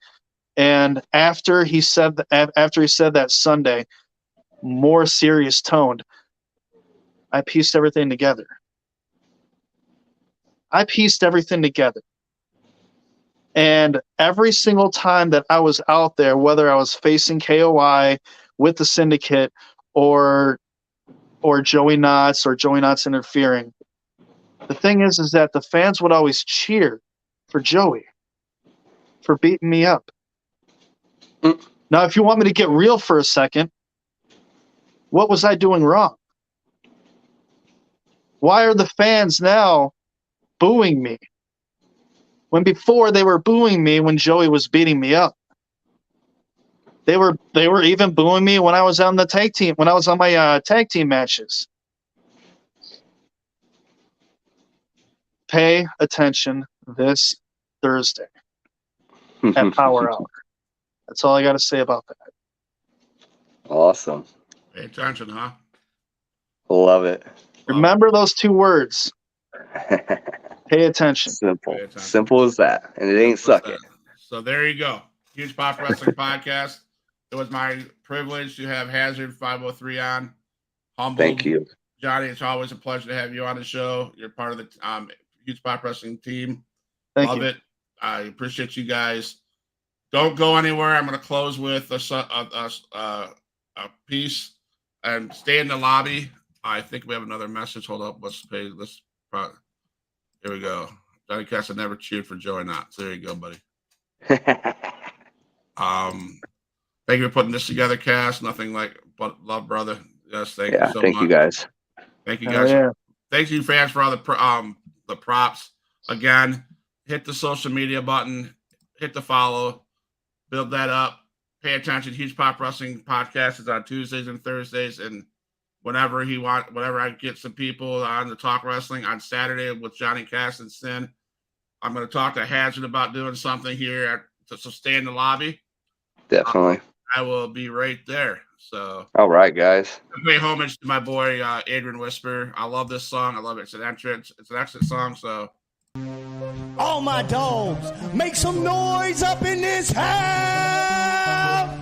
And after he said that Sunday, more serious toned, I pieced everything together. And every single time that I was out there, whether I was facing KOI with the Syndicate or Joey Knotts or Joey Knotts interfering, the thing is that the fans would always cheer for Joey for beating me up. Now, if you want me to get real for a second, what was I doing wrong? Why are the fans now booing me when before they were booing me when Joey was beating me up? They were even booing me when I was on the tag team, when I was on my tag team matches. Pay attention this Thursday at Power Hour. That's all I got to say about that.
Awesome.
Pay attention, huh?
Love it.
Remember those 2 words. Pay attention.
Simple.
Pay attention.
Simple as that. And it ain't sucking.
So there you go. Huge Pop Wrestling Podcast. It was my privilege to have Hazard 503 on. Humbled.
Thank you.
Johnny, it's always a pleasure to have you on the show. You're part of the Huge Pop Wrestling team.
Thank
Love
you.
it. I appreciate you guys. Don't go anywhere. I'm going to close with a piece and stay in the lobby. I think we have another message. Hold up. Let's pay this. Here we go. Johnny Cass never cheered for Joey Knotts. There you go, buddy. Thank you for putting this together, Cass. Nothing like but love, brother. Yes, thank you so much.
Thank you guys.
Thank you guys.
Yeah.
Thank you, fans, for all the props. Again, hit the social media button, hit the follow, build that up. Pay attention. Huge Pop Wrestling Podcast is on Tuesdays and Thursdays, and whenever I get some people on to talk wrestling on Saturday with Johnny Cass and Sin, I'm going to talk to Hazard about doing something here to stay in the lobby.
Definitely.
I will be right there. So,
all right, guys.
Pay homage to my boy Adrian Whisper. I love this song. I love it. It's an entrance. It's an excellent song. So,
All my dogs, make some noise up in this house.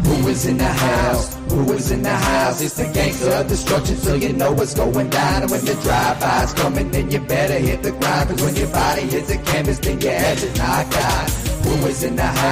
Who is in the house? Who is in the house? It's the gangster of destruction, so you know what's going down. And when the drive-by's coming, then you better hit the grind. Cause when your body hits the canvas, then your head is knocked out. Who is in the house?